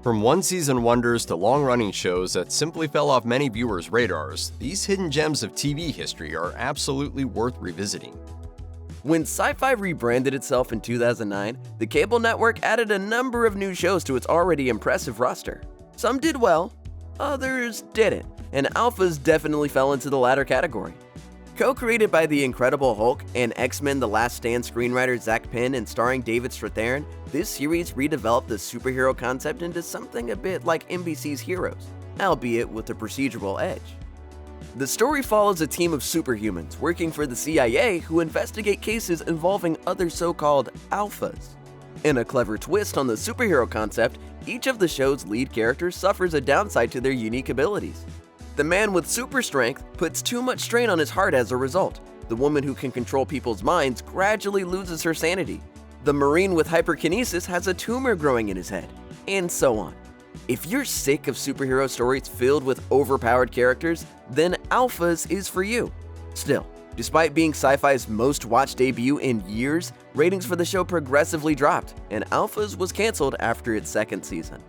From one-season wonders to long-running shows that simply fell off many viewers' radars, these hidden gems of TV history are absolutely worth revisiting. When Sci-Fi rebranded itself in 2009, the cable network added a number of new shows to its already impressive roster. Some did well, others didn't, and Alphas definitely fell into the latter category. Co-created by the Incredible Hulk and X-Men The Last Stand screenwriter Zach Penn and starring David Strathairn, this series redeveloped the superhero concept into something a bit like NBC's Heroes, albeit with a procedural edge. The story follows a team of superhumans working for the CIA who investigate cases involving other so-called alphas. In a clever twist on the superhero concept, each of the show's lead characters suffers a downside to their unique abilities. The man with super strength puts too much strain on his heart as a result. The woman who can control people's minds gradually loses her sanity. The Marine with hyperkinesis has a tumor growing in his head, and so on. If you're sick of superhero stories filled with overpowered characters, then Alphas is for you. Still, despite being Sci-Fi's most watched debut in years, ratings for the show progressively dropped, and Alphas was canceled after its second season.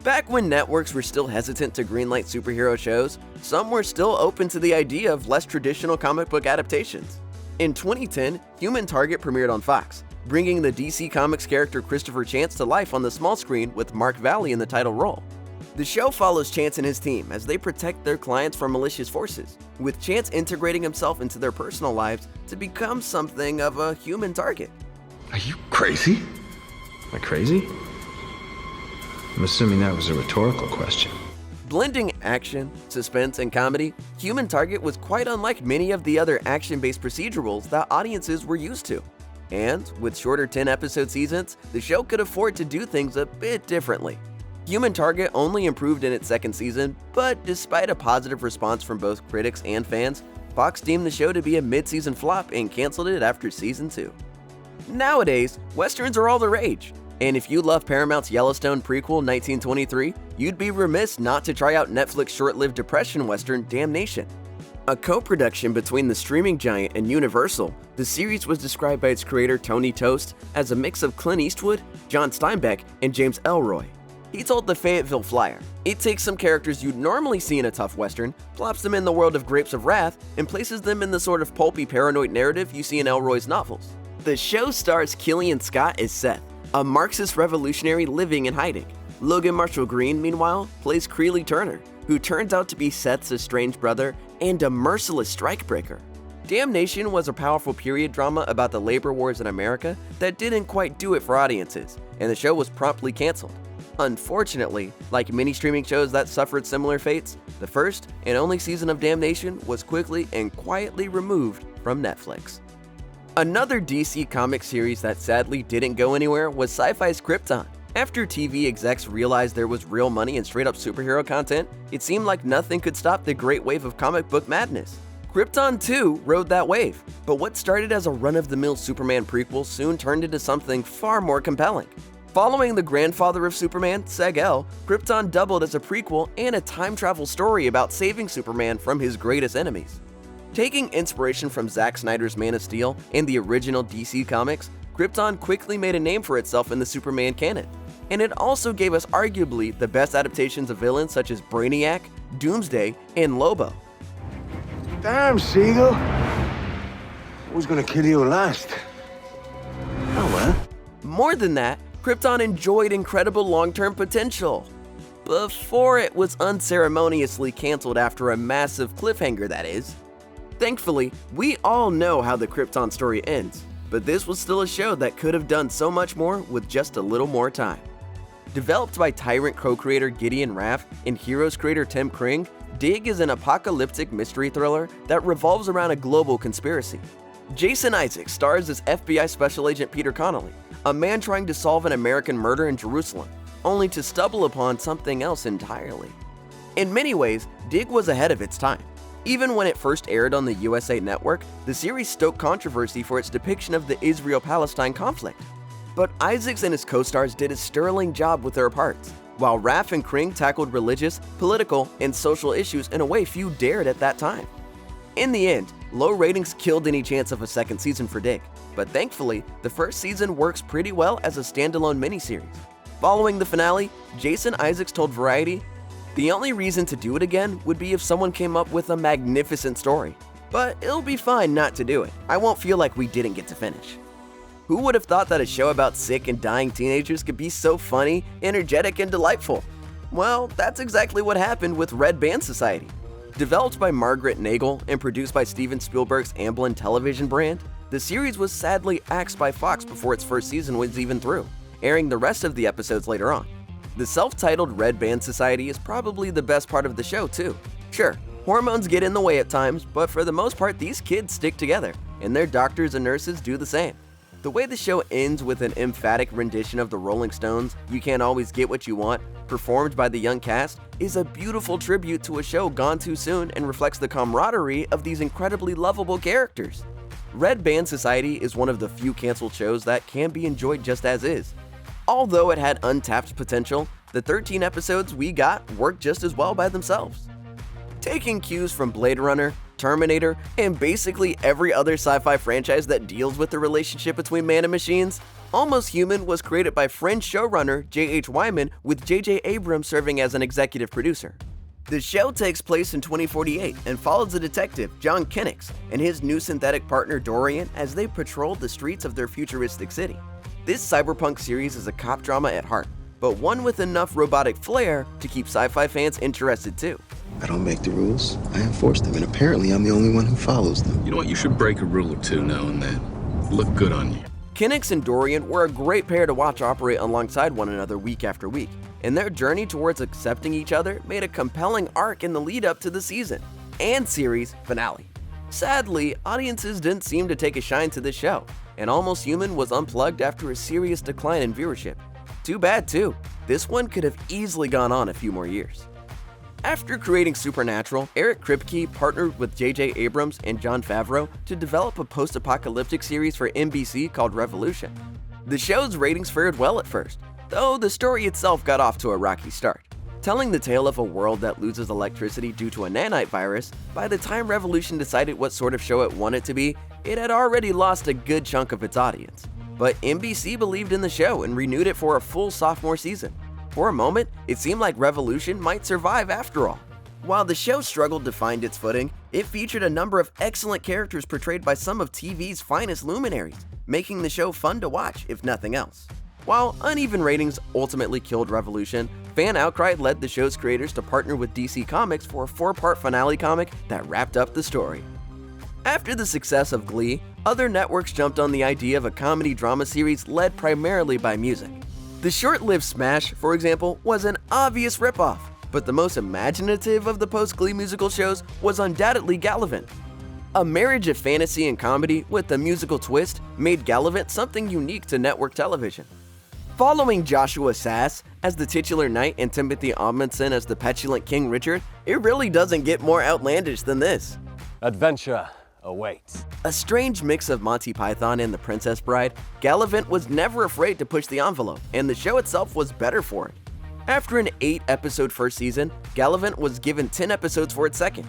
Back when networks were still hesitant to greenlight superhero shows, some were still open to the idea of less traditional comic book adaptations. In 2010, Human Target premiered on Fox, bringing the DC Comics character Christopher Chance to life on the small screen with Mark Valley in the title role. The show follows Chance and his team as they protect their clients from malicious forces, with Chance integrating himself into their personal lives to become something of a human target. Are you crazy? Am I crazy? I'm assuming that was a rhetorical question. Blending action, suspense, and comedy, Human Target was quite unlike many of the other action-based procedurals that audiences were used to. And with shorter 10-episode seasons, the show could afford to do things a bit differently. Human Target only improved in its second season, but despite a positive response from both critics and fans, Fox deemed the show to be a mid-season flop and canceled it after season 2. Nowadays, westerns are all the rage. And if you love Paramount's Yellowstone prequel 1923, you'd be remiss not to try out Netflix's short-lived depression western Damnation. A co-production between the streaming giant and Universal, the series was described by its creator Tony Tost as a mix of Clint Eastwood, John Steinbeck, and James Ellroy. He told the Fayetteville Flyer, "It takes some characters you'd normally see in a tough western, plops them in the world of Grapes of Wrath, and places them in the sort of pulpy paranoid narrative you see in Ellroy's novels." The show stars Killian Scott as Seth, a Marxist revolutionary living in hiding. Logan Marshall Green, meanwhile, plays Creeley Turner, who turns out to be Seth's estranged brother and a merciless strikebreaker. Damnation was a powerful period drama about the labor wars in America that didn't quite do it for audiences, and the show was promptly canceled. Unfortunately, like many streaming shows that suffered similar fates, the first and only season of Damnation was quickly and quietly removed from Netflix. Another DC Comics series that sadly didn't go anywhere was Sci-Fi's Krypton. After TV execs realized there was real money in straight-up superhero content, it seemed like nothing could stop the great wave of comic book madness. Krypton 2 rode that wave, but what started as a run-of-the-mill Superman prequel soon turned into something far more compelling. Following the grandfather of Superman, Seg-El, Krypton doubled as a prequel and a time travel story about saving Superman from his greatest enemies. Taking inspiration from Zack Snyder's Man of Steel and the original DC Comics, Krypton quickly made a name for itself in the Superman canon, and it also gave us arguably the best adaptations of villains such as Brainiac, Doomsday, and Lobo. Damn, Siegel. Who's gonna kill you last? Oh well. More than that, Krypton enjoyed incredible long-term potential. Before it was unceremoniously canceled after a massive cliffhanger, that is. Thankfully, we all know how the Krypton story ends, but this was still a show that could have done so much more with just a little more time. Developed by Tyrant co-creator Gideon Raff and Heroes creator Tim Kring, Dig is an apocalyptic mystery thriller that revolves around a global conspiracy. Jason Isaacs stars as FBI Special Agent Peter Connolly, a man trying to solve an American murder in Jerusalem, only to stumble upon something else entirely. In many ways, Dig was ahead of its time. Even when it first aired on the USA Network, the series stoked controversy for its depiction of the Israel-Palestine conflict. But Isaacs and his co-stars did a sterling job with their parts, while Raff and Kring tackled religious, political, and social issues in a way few dared at that time. In the end, low ratings killed any chance of a second season for Dig, but thankfully, the first season works pretty well as a standalone miniseries. Following the finale, Jason Isaacs told Variety, "The only reason to do it again would be if someone came up with a magnificent story. But it'll be fine not to do it. I won't feel like we didn't get to finish." Who would have thought that a show about sick and dying teenagers could be so funny, energetic, and delightful? Well, that's exactly what happened with Red Band Society. Developed by Margaret Nagel and produced by Steven Spielberg's Amblin television brand, the series was sadly axed by Fox before its first season was even through, airing the rest of the episodes later on. The self-titled Red Band Society is probably the best part of the show too. Sure, hormones get in the way at times, but for the most part these kids stick together, and their doctors and nurses do the same. The way the show ends with an emphatic rendition of the Rolling Stones' "You Can't Always Get What You Want," performed by the young cast, is a beautiful tribute to a show gone too soon and reflects the camaraderie of these incredibly lovable characters. Red Band Society is one of the few canceled shows that can be enjoyed just as is. Although it had untapped potential, the 13 episodes we got worked just as well by themselves. Taking cues from Blade Runner, Terminator, and basically every other sci-fi franchise that deals with the relationship between man and machines, Almost Human was created by Fringe showrunner J.H. Wyman, with J.J. Abrams serving as an executive producer. The show takes place in 2048 and follows the detective John Kennicks and his new synthetic partner Dorian as they patrol the streets of their futuristic city. This cyberpunk series is a cop drama at heart, but one with enough robotic flair to keep sci-fi fans interested too. I don't make the rules, I enforce them, and apparently I'm the only one who follows them. You know what, you should break a rule or two now and then. Look good on you. Kennicks and Dorian were a great pair to watch operate alongside one another week after week, and their journey towards accepting each other made a compelling arc in the lead up to the season and series finale. Sadly, audiences didn't seem to take a shine to this show, and Almost Human was unplugged after a serious decline in viewership. Too bad too, this one could have easily gone on a few more years. After creating Supernatural, Eric Kripke partnered with J.J. Abrams and Jon Favreau to develop a post-apocalyptic series for NBC called Revolution. The show's ratings fared well at first, though the story itself got off to a rocky start. Telling the tale of a world that loses electricity due to a nanite virus, by the time Revolution decided what sort of show it wanted to be, it had already lost a good chunk of its audience. But NBC believed in the show and renewed it for a full sophomore season. For a moment, it seemed like Revolution might survive after all. While the show struggled to find its footing, it featured a number of excellent characters portrayed by some of TV's finest luminaries, making the show fun to watch if nothing else. While uneven ratings ultimately killed Revolution, fan outcry led the show's creators to partner with DC Comics for a 4-part finale comic that wrapped up the story. After the success of Glee, other networks jumped on the idea of a comedy-drama series led primarily by music. The short-lived Smash, for example, was an obvious ripoff, but the most imaginative of the post-Glee musical shows was undoubtedly Galavant. A marriage of fantasy and comedy with a musical twist made Galavant something unique to network television. Following Joshua Sass as the titular knight and Timothy Amundsen as the petulant King Richard, it really doesn't get more outlandish than this. Adventure awaits. A strange mix of Monty Python and The Princess Bride, Galavant was never afraid to push the envelope, and the show itself was better for it. After an 8-episode first season, Galavant was given 10 episodes for its second.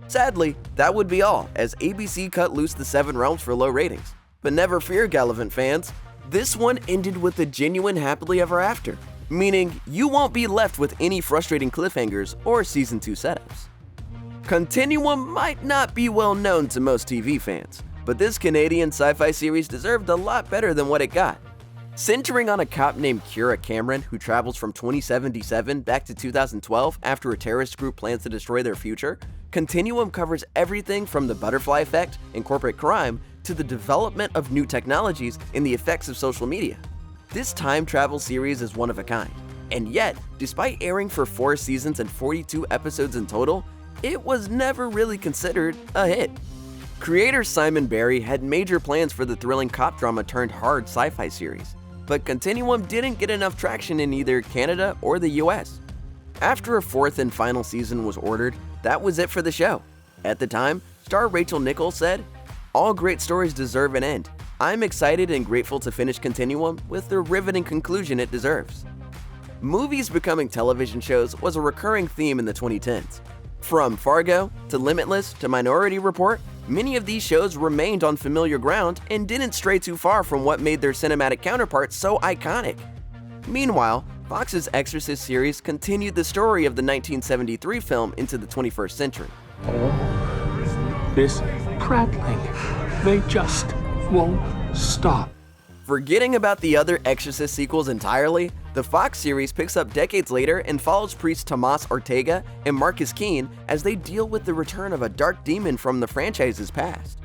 Sadly, that would be all, as ABC cut loose the 7 realms for low ratings. But never fear, Galavant fans, this one ended with a genuine happily ever after, meaning you won't be left with any frustrating cliffhangers or Season 2 setups. Continuum might not be well known to most TV fans, but this Canadian sci-fi series deserved a lot better than what it got. Centering on a cop named Kira Cameron who travels from 2077 back to 2012 after a terrorist group plans to destroy their future, Continuum covers everything from the butterfly effect and corporate crime to the development of new technologies and the effects of social media. This time travel series is one of a kind, and yet, despite airing for 4 seasons and 42 episodes in total, it was never really considered a hit. Creator Simon Barry had major plans for the thrilling cop drama turned hard sci-fi series, but Continuum didn't get enough traction in either Canada or the US. After a 4th and final season was ordered, that was it for the show. At the time, star Rachel Nichols said, "All great stories deserve an end. I'm excited and grateful to finish Continuum with the riveting conclusion it deserves." Movies becoming television shows was a recurring theme in the 2010s. From Fargo to Limitless to Minority Report, many of these shows remained on familiar ground and didn't stray too far from what made their cinematic counterparts so iconic. Meanwhile, Fox's Exorcist series continued the story of the 1973 film into the 21st century. This prattling, they just won't stop. Forgetting about the other Exorcist sequels entirely, the Fox series picks up decades later and follows priests Tomas Ortega and Marcus Keene as they deal with the return of a dark demon from the franchise's past.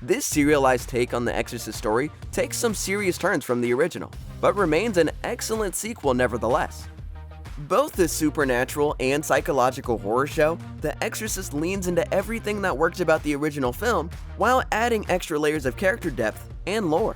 This serialized take on the Exorcist story takes some serious turns from the original, but remains an excellent sequel nevertheless. Both a supernatural and psychological horror show, The Exorcist leans into everything that worked about the original film while adding extra layers of character depth and lore.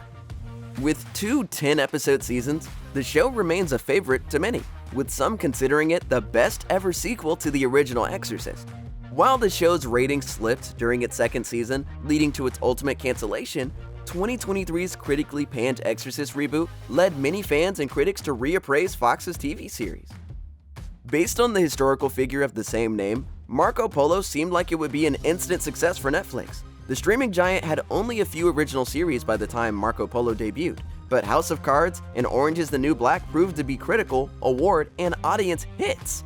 With 2 10-episode seasons, the show remains a favorite to many, with some considering it the best ever sequel to the original Exorcist. While the show's ratings slipped during its second season, leading to its ultimate cancellation, 2023's critically panned Exorcist reboot led many fans and critics to reappraise Fox's TV series. Based on the historical figure of the same name, Marco Polo seemed like it would be an instant success for Netflix. The streaming giant had only a few original series by the time Marco Polo debuted, but House of Cards and Orange is the New Black proved to be critical, award, and audience hits.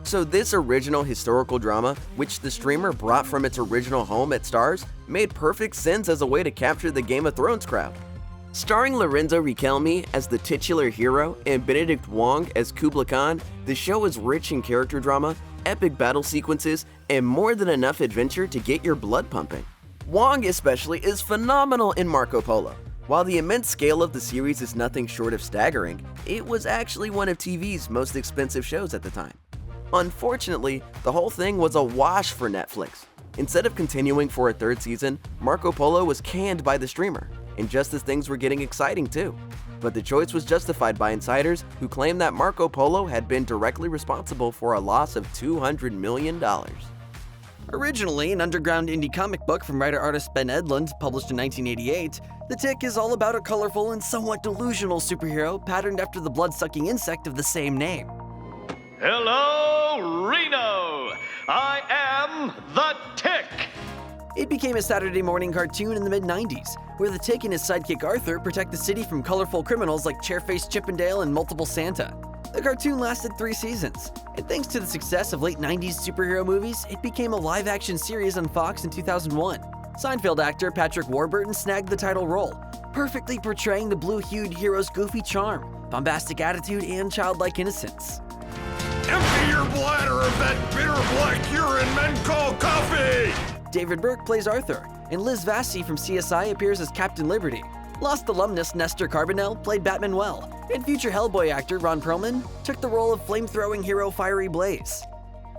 So this original historical drama, which the streamer brought from its original home at Starz, made perfect sense as a way to capture the Game of Thrones crowd. Starring Lorenzo Riquelme as the titular hero and Benedict Wong as Kubla Khan, the show is rich in character drama, epic battle sequences, and more than enough adventure to get your blood pumping. Wong especially is phenomenal in Marco Polo. While the immense scale of the series is nothing short of staggering, it was actually one of TV's most expensive shows at the time. Unfortunately, the whole thing was a wash for Netflix. Instead of continuing for a third season, Marco Polo was canned by the streamer, and just as things were getting exciting too. But the choice was justified by insiders who claimed that Marco Polo had been directly responsible for a loss of $200 million. Originally an underground indie comic book from writer-artist Ben Edlund, published in 1988, The Tick is all about a colorful and somewhat delusional superhero patterned after the blood-sucking insect of the same name. Hello, Reno! I am the Tick! It became a Saturday morning cartoon in the mid-90s, where the Tick and his sidekick Arthur protect the city from colorful criminals like Chairface Chippendale and Multiple Santa. The cartoon lasted 3 seasons, and thanks to the success of late 90s superhero movies, it became a live-action series on Fox in 2001. Seinfeld actor Patrick Warburton snagged the title role, perfectly portraying the blue-hued hero's goofy charm, bombastic attitude, and childlike innocence. Empty your bladder of that bitter black urine men call coffee! David Burke plays Arthur, and Liz Vassy from CSI appears as Captain Liberty. Lost alumnus Nestor Carbonell played Batman well, and future Hellboy actor Ron Perlman took the role of flamethrowing hero Fiery Blaze.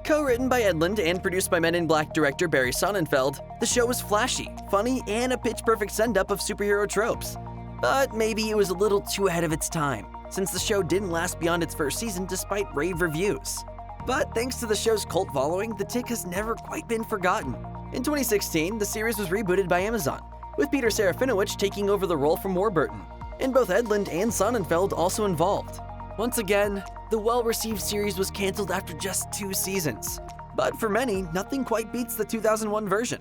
Co-written by Edlund and produced by Men in Black director Barry Sonnenfeld, the show was flashy, funny, and a pitch-perfect send-up of superhero tropes. But maybe it was a little too ahead of its time, since the show didn't last beyond its first season despite rave reviews. But thanks to the show's cult following, The Tick has never quite been forgotten. In 2016, the series was rebooted by Amazon, with Peter Serafinowicz taking over the role from Warburton, and both Edlund and Sonnenfeld also involved. Once again, the well-received series was cancelled after just 2 seasons. But for many, nothing quite beats the 2001 version.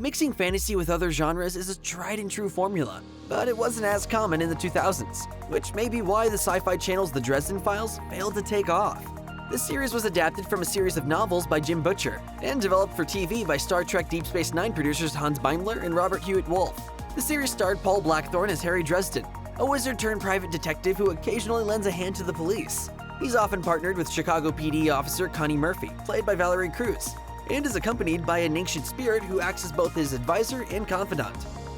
Mixing fantasy with other genres is a tried-and-true formula, but it wasn't as common in the 2000s, which may be why the Sci-Fi Channel's The Dresden Files failed to take off. This series was adapted from a series of novels by Jim Butcher and developed for TV by Star Trek Deep Space Nine producers Hans Beimler and Robert Hewitt-Wolf. The series starred Paul Blackthorne as Harry Dresden, a wizard-turned-private detective who occasionally lends a hand to the police. He's often partnered with Chicago PD officer Connie Murphy, played by Valerie Cruz, and is accompanied by an ancient spirit who acts as both his advisor and confidant.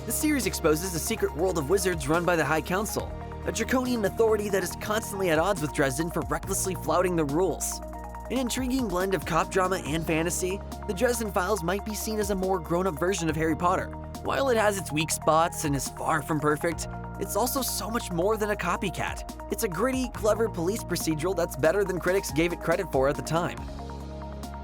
The series exposes a secret world of wizards run by the High Council, a draconian authority that is constantly at odds with Dresden for recklessly flouting the rules. An intriguing blend of cop drama and fantasy, The Dresden Files might be seen as a more grown-up version of Harry Potter. While it has its weak spots and is far from perfect, it's also so much more than a copycat. It's a gritty, clever police procedural that's better than critics gave it credit for at the time.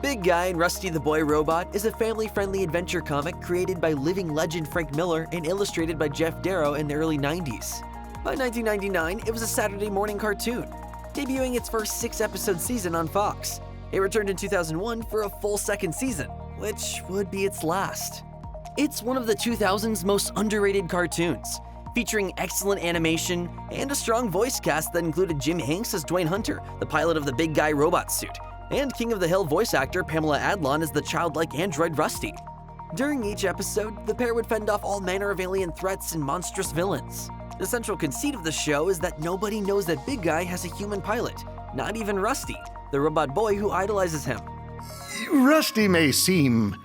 Big Guy and Rusty the Boy Robot is a family-friendly adventure comic created by living legend Frank Miller and illustrated by Jeff Darrow in the early 90s. By 1999, it was a Saturday morning cartoon, debuting its first 6-episode season on Fox. It returned in 2001 for a full second season, which would be its last. It's one of the 2000's most underrated cartoons, featuring excellent animation and a strong voice cast that included Jim Hanks as Dwayne Hunter, the pilot of the big guy robot suit, and King of the Hill voice actor Pamela Adlon as the childlike android Rusty. During each episode, the pair would fend off all manner of alien threats and monstrous villains. The central conceit of the show is that nobody knows that Big Guy has a human pilot, not even Rusty, the robot boy who idolizes him. Rusty may seem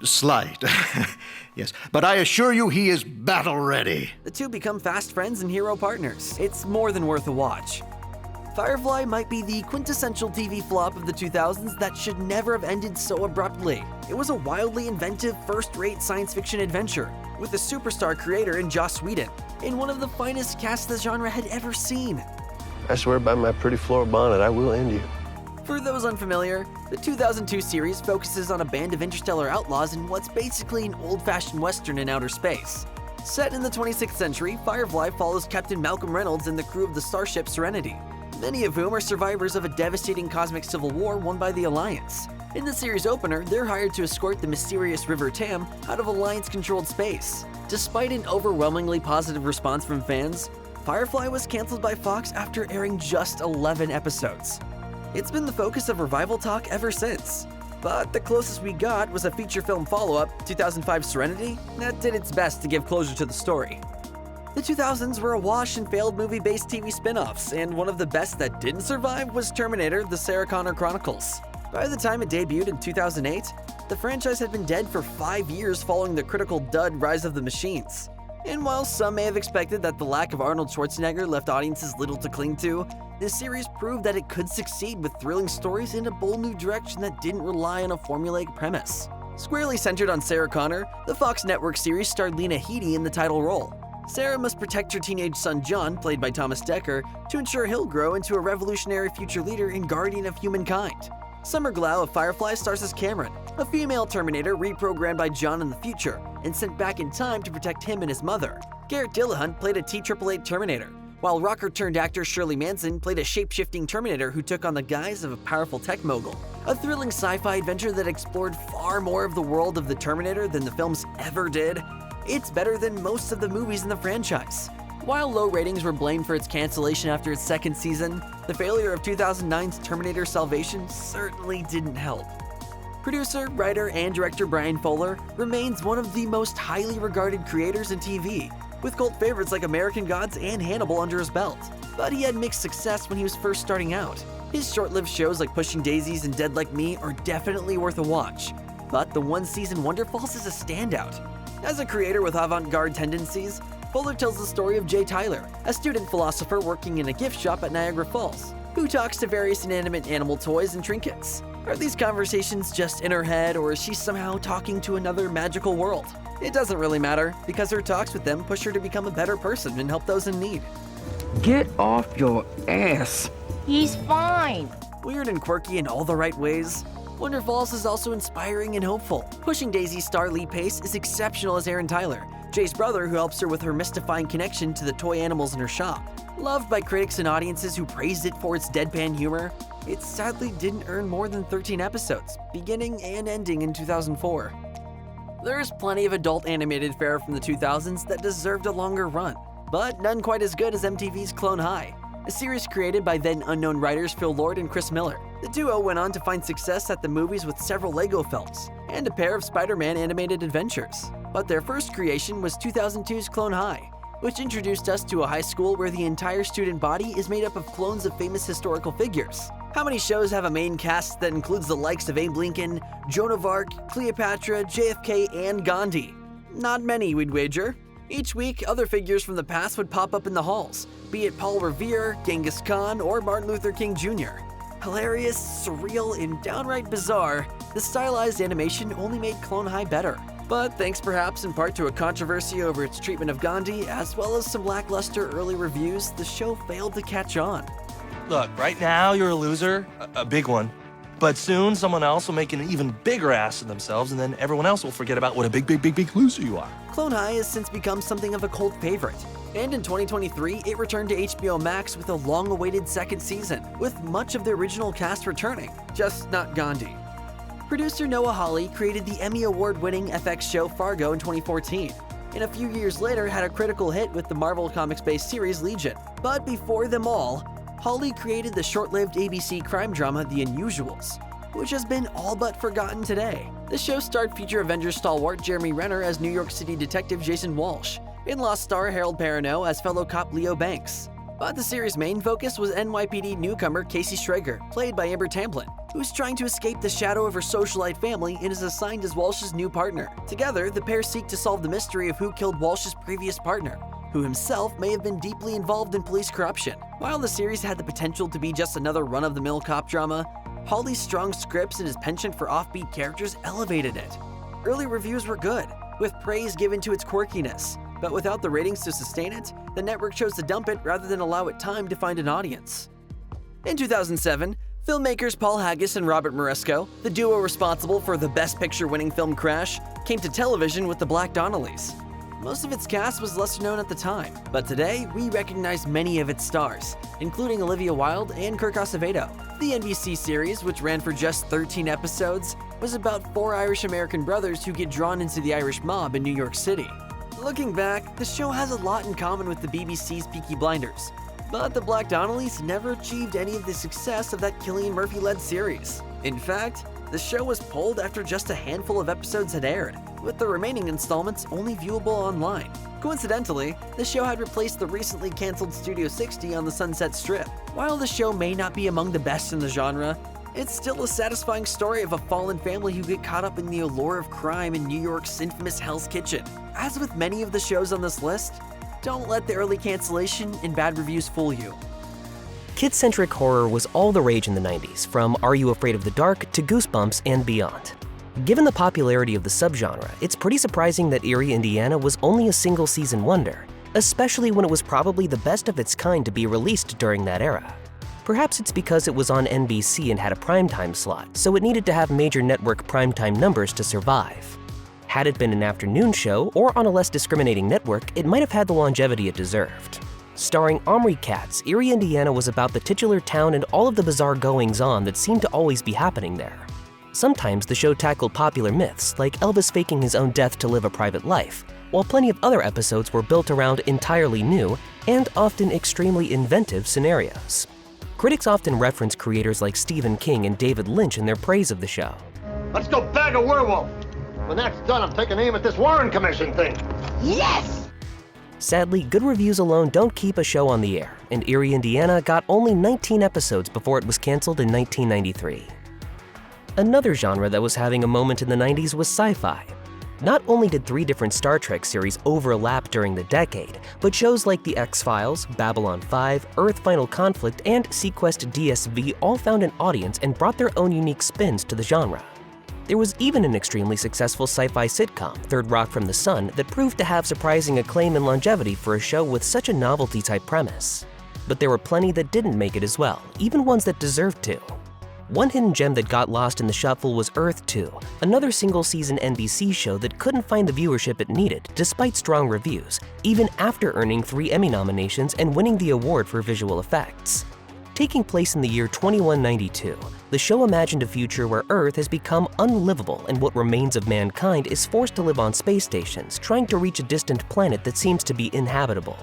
slight, yes, but I assure you he is battle-ready. The two become fast friends and hero partners. It's more than worth a watch. Firefly might be the quintessential TV flop of the 2000s that should never have ended so abruptly. It was a wildly inventive, first-rate science fiction adventure, with a superstar creator in Joss Whedon, and one of the finest casts the genre had ever seen. I swear by my pretty floor bonnet, I will end you. For those unfamiliar, the 2002 series focuses on a band of interstellar outlaws in what's basically an old-fashioned western in outer space. Set in the 26th century, Firefly follows Captain Malcolm Reynolds and the crew of the starship Serenity, many of whom are survivors of a devastating cosmic civil war won by the Alliance. In the series opener, they're hired to escort the mysterious River Tam out of Alliance-controlled space. Despite an overwhelmingly positive response from fans, Firefly was canceled by Fox after airing just 11 episodes. It's been the focus of revival talk ever since. But the closest we got was a feature film follow-up, 2005 Serenity, that did its best to give closure to the story. The 2000s were awash in failed movie-based TV spin-offs, and one of the best that didn't survive was Terminator: The Sarah Connor Chronicles. By the time it debuted in 2008, the franchise had been dead for 5 years following the critical dud Rise of the Machines. And while some may have expected that the lack of Arnold Schwarzenegger left audiences little to cling to, this series proved that it could succeed with thrilling stories in a bold new direction that didn't rely on a formulaic premise. Squarely centered on Sarah Connor, the Fox Network series starred Lena Headey in the title role. Sarah must protect her teenage son John, played by Thomas Dekker, to ensure he'll grow into a revolutionary future leader and guardian of humankind. Summer Glau of Firefly stars as Cameron, a female Terminator reprogrammed by John in the future and sent back in time to protect him and his mother. Garrett Dillahunt played a T-888 Terminator, while rocker-turned-actor Shirley Manson played a shape-shifting Terminator who took on the guise of a powerful tech mogul. A thrilling sci-fi adventure that explored far more of the world of the Terminator than the films ever did. It's better than most of the movies in the franchise. While low ratings were blamed for its cancellation after its second season, the failure of 2009's Terminator Salvation certainly didn't help. Producer, writer, and director Brian Fuller remains one of the most highly regarded creators in TV, with cult favorites like American Gods and Hannibal under his belt. But he had mixed success when he was first starting out. His short-lived shows like Pushing Daisies and Dead Like Me are definitely worth a watch, but the one-season Wonderfalls is a standout. As a creator with avant-garde tendencies, Fuller tells the story of Jay Tyler, a student philosopher working in a gift shop at Niagara Falls, who talks to various inanimate animal toys and trinkets. Are these conversations just in her head, or is she somehow talking to another magical world? It doesn't really matter, because her talks with them push her to become a better person and help those in need. Get off your ass. He's fine. Weird and quirky in all the right ways, Wonderfalls is also inspiring and hopeful. Pushing Daisy's star Lee Pace is exceptional as Aaron Tyler, Jay's brother who helps her with her mystifying connection to the toy animals in her shop. Loved by critics and audiences who praised it for its deadpan humor, it sadly didn't earn more than 13 episodes, beginning and ending in 2004. There's plenty of adult animated fare from the 2000s that deserved a longer run, but none quite as good as MTV's Clone High, a series created by then unknown writers Phil Lord and Chris Miller. The duo went on to find success at the movies with several Lego films and a pair of Spider-Man animated adventures. But their first creation was 2002's Clone High, which introduced us to a high school where the entire student body is made up of clones of famous historical figures. How many shows have a main cast that includes the likes of Abe Lincoln, Joan of Arc, Cleopatra, JFK, and Gandhi? Not many, we'd wager. Each week, other figures from the past would pop up in the halls, be it Paul Revere, Genghis Khan, or Martin Luther King Jr. Hilarious, surreal, and downright bizarre, the stylized animation only made Clone High better. But thanks perhaps in part to a controversy over its treatment of Gandhi, as well as some lackluster early reviews, the show failed to catch on. Look, right now you're a loser, a big one. But soon someone else will make an even bigger ass of themselves, and then everyone else will forget about what a big loser you are. Clone High has since become something of a cult favorite. And in 2023, it returned to HBO Max with a long-awaited second season, with much of the original cast returning, just not Gandhi. Producer Noah Hawley created the Emmy Award-winning FX show Fargo in 2014. and a few years later had a critical hit with the Marvel Comics-based series Legion. But before them all, Hawley created the short-lived ABC crime drama The Unusuals, which has been all but forgotten today. The show starred future Avengers stalwart Jeremy Renner as New York City detective Jason Walsh, and Lost star Harold Perrineau as fellow cop Leo Banks. But the series' main focus was NYPD newcomer Casey Strager, played by Amber Tamblyn, who's trying to escape the shadow of her socialite family and is assigned as Walsh's new partner. Together, the pair seek to solve the mystery of who killed Walsh's previous partner, who himself may have been deeply involved in police corruption. While the series had the potential to be just another run-of-the-mill cop drama, Hawley's strong scripts and his penchant for offbeat characters elevated it. Early reviews were good, with praise given to its quirkiness, but without the ratings to sustain it, the network chose to dump it rather than allow it time to find an audience. In 2007, filmmakers Paul Haggis and Robert Moresco, the duo responsible for the Best Picture-winning film Crash, came to television with the Black Donnellys. Most of its cast was lesser known at the time, but today we recognize many of its stars, including Olivia Wilde and Kirk Acevedo. The NBC series, which ran for just 13 episodes, was about 4 Irish-American brothers who get drawn into the Irish mob in New York City. Looking back, the show has a lot in common with the BBC's Peaky Blinders, but the Black Donnellys never achieved any of the success of that Cillian Murphy-led series. In fact, the show was pulled after just a handful of episodes had aired, with the remaining installments only viewable online. Coincidentally, the show had replaced the recently canceled Studio 60 on the Sunset Strip. While the show may not be among the best in the genre, it's still a satisfying story of a fallen family who get caught up in the allure of crime in New York's infamous Hell's Kitchen. As with many of the shows on this list, don't let the early cancellation and bad reviews fool you. Kid-centric horror was all the rage in the 90s, from Are You Afraid of the Dark to Goosebumps and beyond. Given the popularity of the subgenre, it's pretty surprising that Eerie, Indiana was only a single-season wonder, especially when it was probably the best of its kind to be released during that era. Perhaps it's because it was on NBC and had a primetime slot, so it needed to have major network primetime numbers to survive. Had it been an afternoon show or on a less discriminating network, it might have had the longevity it deserved. Starring Omri Katz, Eerie, Indiana was about the titular town and all of the bizarre goings-on that seemed to always be happening there. Sometimes the show tackled popular myths, like Elvis faking his own death to live a private life, while plenty of other episodes were built around entirely new and often extremely inventive scenarios. Critics often reference creators like Stephen King and David Lynch in their praise of the show. Let's go bag a werewolf. When that's done, I'm taking aim at this Warren Commission thing. Yes! Sadly, good reviews alone don't keep a show on the air, and Eerie, Indiana got only 19 episodes before it was canceled in 1993. Another genre that was having a moment in the 90s was sci-fi. Not only did 3 different Star Trek series overlap during the decade, but shows like The X-Files, Babylon 5, Earth Final Conflict, and Sequest DSV all found an audience and brought their own unique spins to the genre. There was even an extremely successful sci-fi sitcom, Third Rock from the Sun, that proved to have surprising acclaim and longevity for a show with such a novelty-type premise. But there were plenty that didn't make it as well, even ones that deserved to. One hidden gem that got lost in the shuffle was Earth 2, another single-season NBC show that couldn't find the viewership it needed despite strong reviews, even after earning 3 Emmy nominations and winning the award for visual effects. Taking place in the year 2192, the show imagined a future where Earth has become unlivable and what remains of mankind is forced to live on space stations, trying to reach a distant planet that seems to be inhabitable.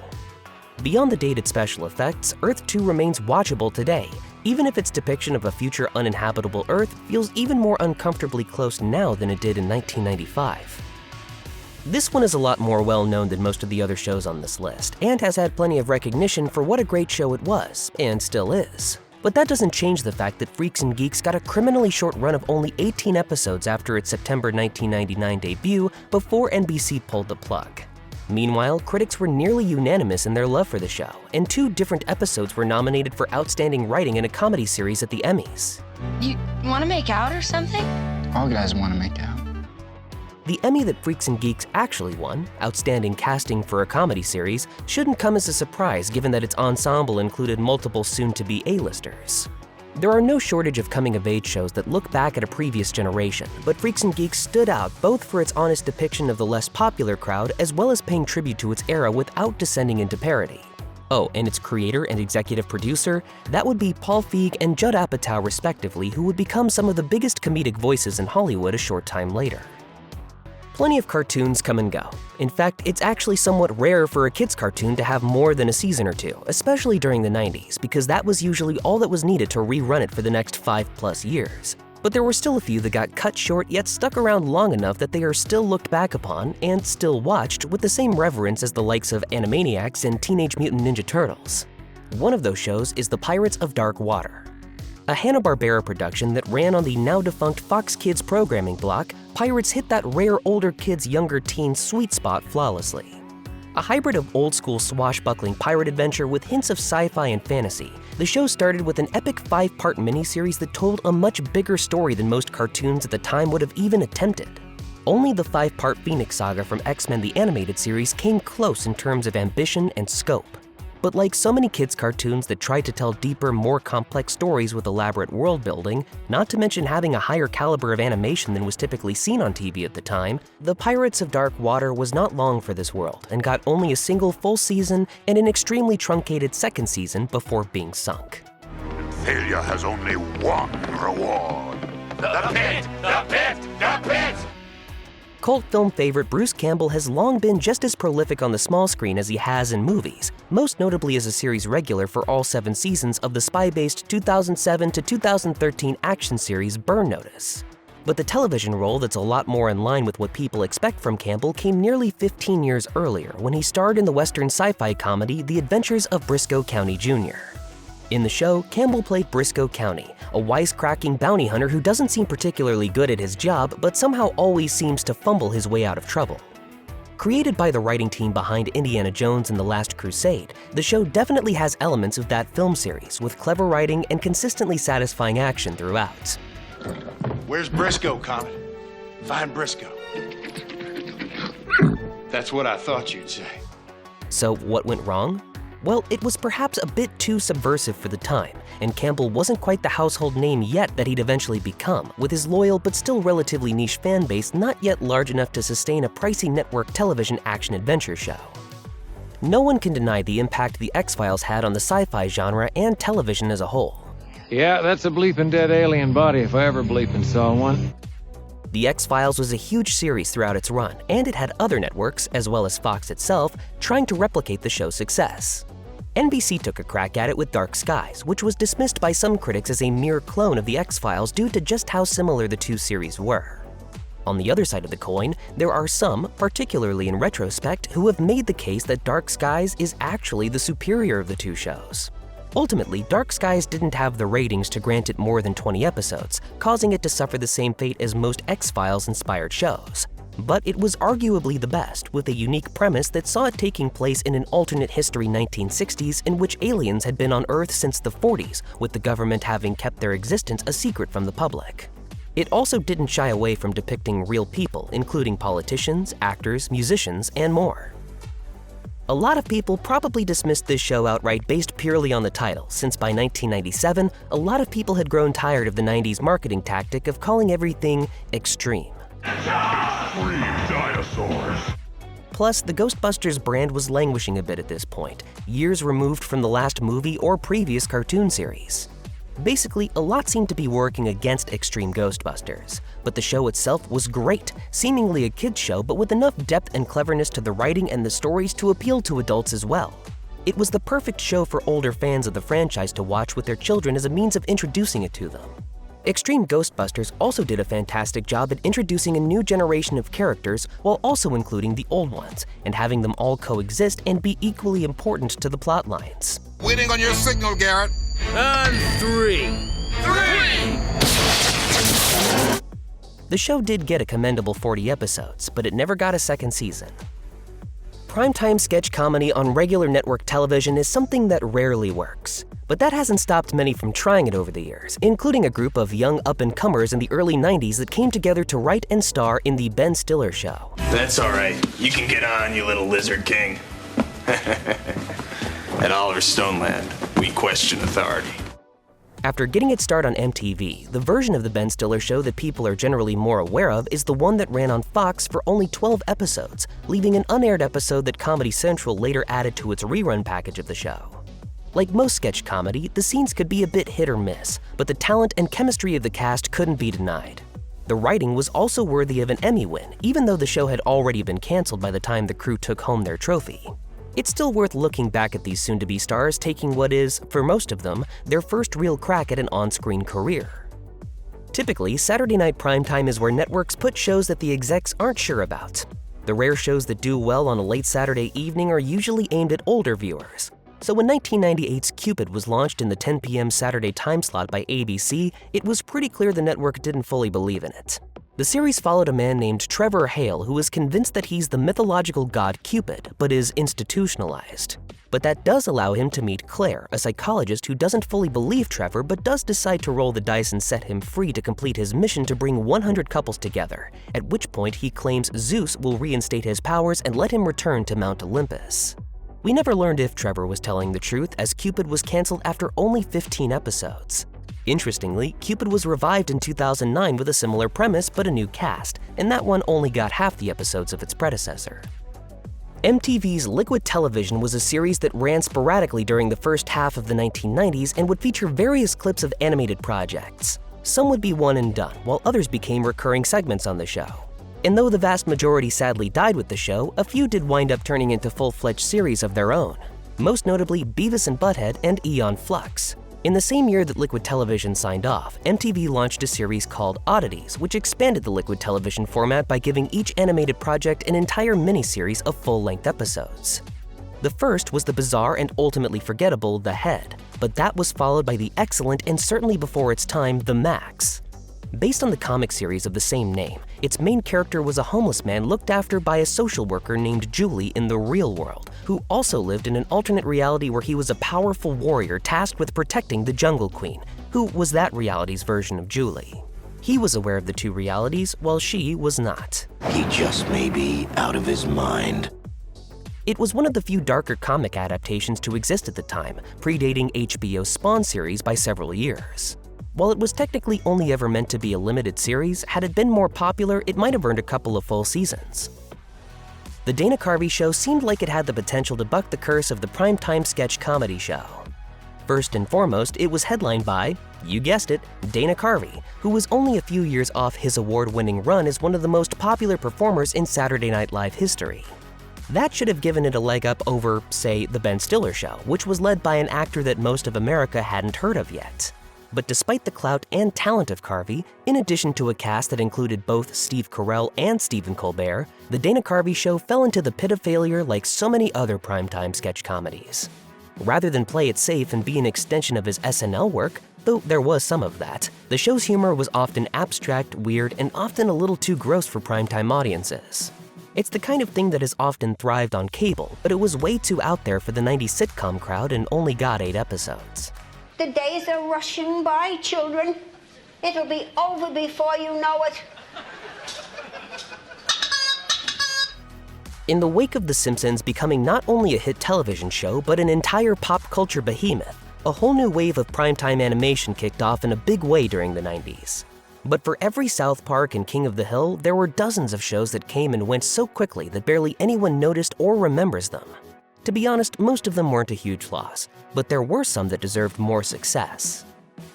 Beyond the dated special effects, Earth 2 remains watchable today, even if its depiction of a future uninhabitable Earth feels even more uncomfortably close now than it did in 1995. This one is a lot more well-known than most of the other shows on this list, and has had plenty of recognition for what a great show it was, and still is. But that doesn't change the fact that Freaks and Geeks got a criminally short run of only 18 episodes after its September 1999 debut before NBC pulled the plug. Meanwhile, critics were nearly unanimous in their love for the show, and 2 different episodes were nominated for Outstanding Writing in a Comedy Series at the Emmys. You want to make out or something? All guys want to make out. The Emmy that Freaks and Geeks actually won, Outstanding Casting for a Comedy Series, shouldn't come as a surprise given that its ensemble included multiple soon-to-be A-listers. There are no shortage of coming-of-age shows that look back at a previous generation, but Freaks and Geeks stood out both for its honest depiction of the less popular crowd as well as paying tribute to its era without descending into parody. Oh, and its creator and executive producer, that would be Paul Feig and Judd Apatow respectively, who would become some of the biggest comedic voices in Hollywood a short time later. Plenty of cartoons come and go. In fact, it's actually somewhat rare for a kids' cartoon to have more than a season or two, especially during the 90s, because that was usually all that was needed to rerun it for the next 5+ years. But there were still a few that got cut short yet stuck around long enough that they are still looked back upon and still watched with the same reverence as the likes of Animaniacs and Teenage Mutant Ninja Turtles. One of those shows is The Pirates of Dark Water. A Hanna-Barbera production that ran on the now-defunct Fox Kids programming block, Pirates hit that rare older kids younger teen sweet spot flawlessly. A hybrid of old-school swashbuckling pirate adventure with hints of sci-fi and fantasy, the show started with an epic 5-part miniseries that told a much bigger story than most cartoons at the time would have even attempted. Only the 5-part Phoenix Saga from X-Men the Animated Series came close in terms of ambition and scope. But like so many kids' cartoons that tried to tell deeper, more complex stories with elaborate world building, not to mention having a higher caliber of animation than was typically seen on TV at the time, The Pirates of Dark Water was not long for this world and got only a single full season and an extremely truncated second season before being sunk. Failure has only one reward. The pit! The pit! The pit! Cult film favorite Bruce Campbell has long been just as prolific on the small screen as he has in movies, most notably as a series regular for all 7 seasons of the spy-based 2007 to 2013 action series Burn Notice. But the television role that's a lot more in line with what people expect from Campbell came nearly 15 years earlier when he starred in the Western sci-fi comedy The Adventures of Brisco County Jr. In the show, Campbell played Brisco County, a wisecracking bounty hunter who doesn't seem particularly good at his job but somehow always seems to fumble his way out of trouble. Created by the writing team behind Indiana Jones and The Last Crusade, the show definitely has elements of that film series with clever writing and consistently satisfying action throughout. Where's Brisco, Comet? Find Brisco. That's what I thought you'd say. So what went wrong? Well, it was perhaps a bit too subversive for the time, and Campbell wasn't quite the household name yet that he'd eventually become, with his loyal but still relatively niche fan base not yet large enough to sustain a pricey network television action-adventure show. No one can deny the impact The X-Files had on the sci-fi genre and television as a whole. Yeah, that's a bleeping dead alien body if I ever bleeping saw one. The X-Files was a huge series throughout its run, and it had other networks, as well as Fox itself, trying to replicate the show's success. NBC took a crack at it with Dark Skies, which was dismissed by some critics as a mere clone of The X-Files due to just how similar the two series were. On the other side of the coin, there are some, particularly in retrospect, who have made the case that Dark Skies is actually the superior of the two shows. Ultimately, Dark Skies didn't have the ratings to grant it more than 20 episodes, causing it to suffer the same fate as most X-Files-inspired shows. But it was arguably the best, with a unique premise that saw it taking place in an alternate history 1960s in which aliens had been on Earth since the 40s, with the government having kept their existence a secret from the public. It also didn't shy away from depicting real people, including politicians, actors, musicians, and more. A lot of people probably dismissed this show outright based purely on the title, since by 1997, a lot of people had grown tired of the 90s marketing tactic of calling everything extreme. Free dinosaurs. Plus, the Ghostbusters brand was languishing a bit at this point, years removed from the last movie or previous cartoon series. Basically, a lot seemed to be working against Extreme Ghostbusters, but the show itself was great, seemingly a kids' show but with enough depth and cleverness to the writing and the stories to appeal to adults as well. It was the perfect show for older fans of the franchise to watch with their children as a means of introducing it to them. Extreme Ghostbusters also did a fantastic job at introducing a new generation of characters while also including the old ones, and having them all coexist and be equally important to the plot lines. Waiting on your signal, Garrett. On 3. 3! The show did get a commendable 40 episodes, but it never got a second season. Primetime sketch comedy on regular network television is something that rarely works. But that hasn't stopped many from trying it over the years, including a group of young up-and-comers in the early 90s that came together to write and star in The Ben Stiller Show. That's all right. You can get on, you little lizard king. At Oliver Stoneland, we question authority. After getting its start on MTV, the version of The Ben Stiller Show that people are generally more aware of is the one that ran on Fox for only 12 episodes, leaving an unaired episode that Comedy Central later added to its rerun package of the show. Like most sketch comedy, the scenes could be a bit hit or miss, but the talent and chemistry of the cast couldn't be denied. The writing was also worthy of an Emmy win, even though the show had already been canceled by the time the crew took home their trophy. It's still worth looking back at these soon-to-be stars taking what is, for most of them, their first real crack at an on-screen career. Typically, Saturday night primetime is where networks put shows that the execs aren't sure about. The rare shows that do well on a late Saturday evening are usually aimed at older viewers. So when 1998's Cupid was launched in the 10 p.m. Saturday time slot by ABC, it was pretty clear the network didn't fully believe in it. The series followed a man named Trevor Hale who is convinced that he's the mythological god Cupid, but is institutionalized. But that does allow him to meet Claire, a psychologist who doesn't fully believe Trevor but does decide to roll the dice and set him free to complete his mission to bring 100 couples together, at which point he claims Zeus will reinstate his powers and let him return to Mount Olympus. We never learned if Trevor was telling the truth, as Cupid was canceled after only 15 episodes. Interestingly, Cupid was revived in 2009 with a similar premise but a new cast, and that one only got half the episodes of its predecessor. MTV's Liquid Television was a series that ran sporadically during the first half of the 1990s and would feature various clips of animated projects. Some would be one and done, while others became recurring segments on the show. And though the vast majority sadly died with the show, a few did wind up turning into full-fledged series of their own, most notably Beavis and Butthead and Aeon Flux. In the same year that Liquid Television signed off, MTV launched a series called Oddities, which expanded the Liquid Television format by giving each animated project an entire miniseries of full-length episodes. The first was the bizarre and ultimately forgettable The Head, but that was followed by the excellent and certainly before its time, The Maxx. Based on the comic series of the same name, its main character was a homeless man looked after by a social worker named Julie in the real world, who also lived in an alternate reality where he was a powerful warrior tasked with protecting the Jungle Queen, who was that reality's version of Julie. He was aware of the two realities, while she was not. He just may be out of his mind. It was one of the few darker comic adaptations to exist at the time, predating HBO's Spawn series by several years. While it was technically only ever meant to be a limited series, had it been more popular, it might have earned a couple of full seasons. The Dana Carvey show seemed like it had the potential to buck the curse of the primetime sketch comedy show. First and foremost, it was headlined by, you guessed it, Dana Carvey, who was only a few years off his award-winning run as one of the most popular performers in Saturday Night Live history. That should have given it a leg up over, say, The Ben Stiller Show, which was led by an actor that most of America hadn't heard of yet. But despite the clout and talent of Carvey, in addition to a cast that included both Steve Carell and Stephen Colbert, The Dana Carvey Show fell into the pit of failure like so many other primetime sketch comedies. Rather than play it safe and be an extension of his SNL work, though there was some of that, the show's humor was often abstract, weird, and often a little too gross for primetime audiences. It's the kind of thing that has often thrived on cable, but it was way too out there for the 90s sitcom crowd and only got 8 episodes. The days are rushing by, children. It'll be over before you know it. In the wake of The Simpsons becoming not only a hit television show, but an entire pop culture behemoth, a whole new wave of primetime animation kicked off in a big way during the 90s. But for every South Park and King of the Hill, there were dozens of shows that came and went so quickly that barely anyone noticed or remembers them. To be honest, most of them weren't a huge loss, but there were some that deserved more success.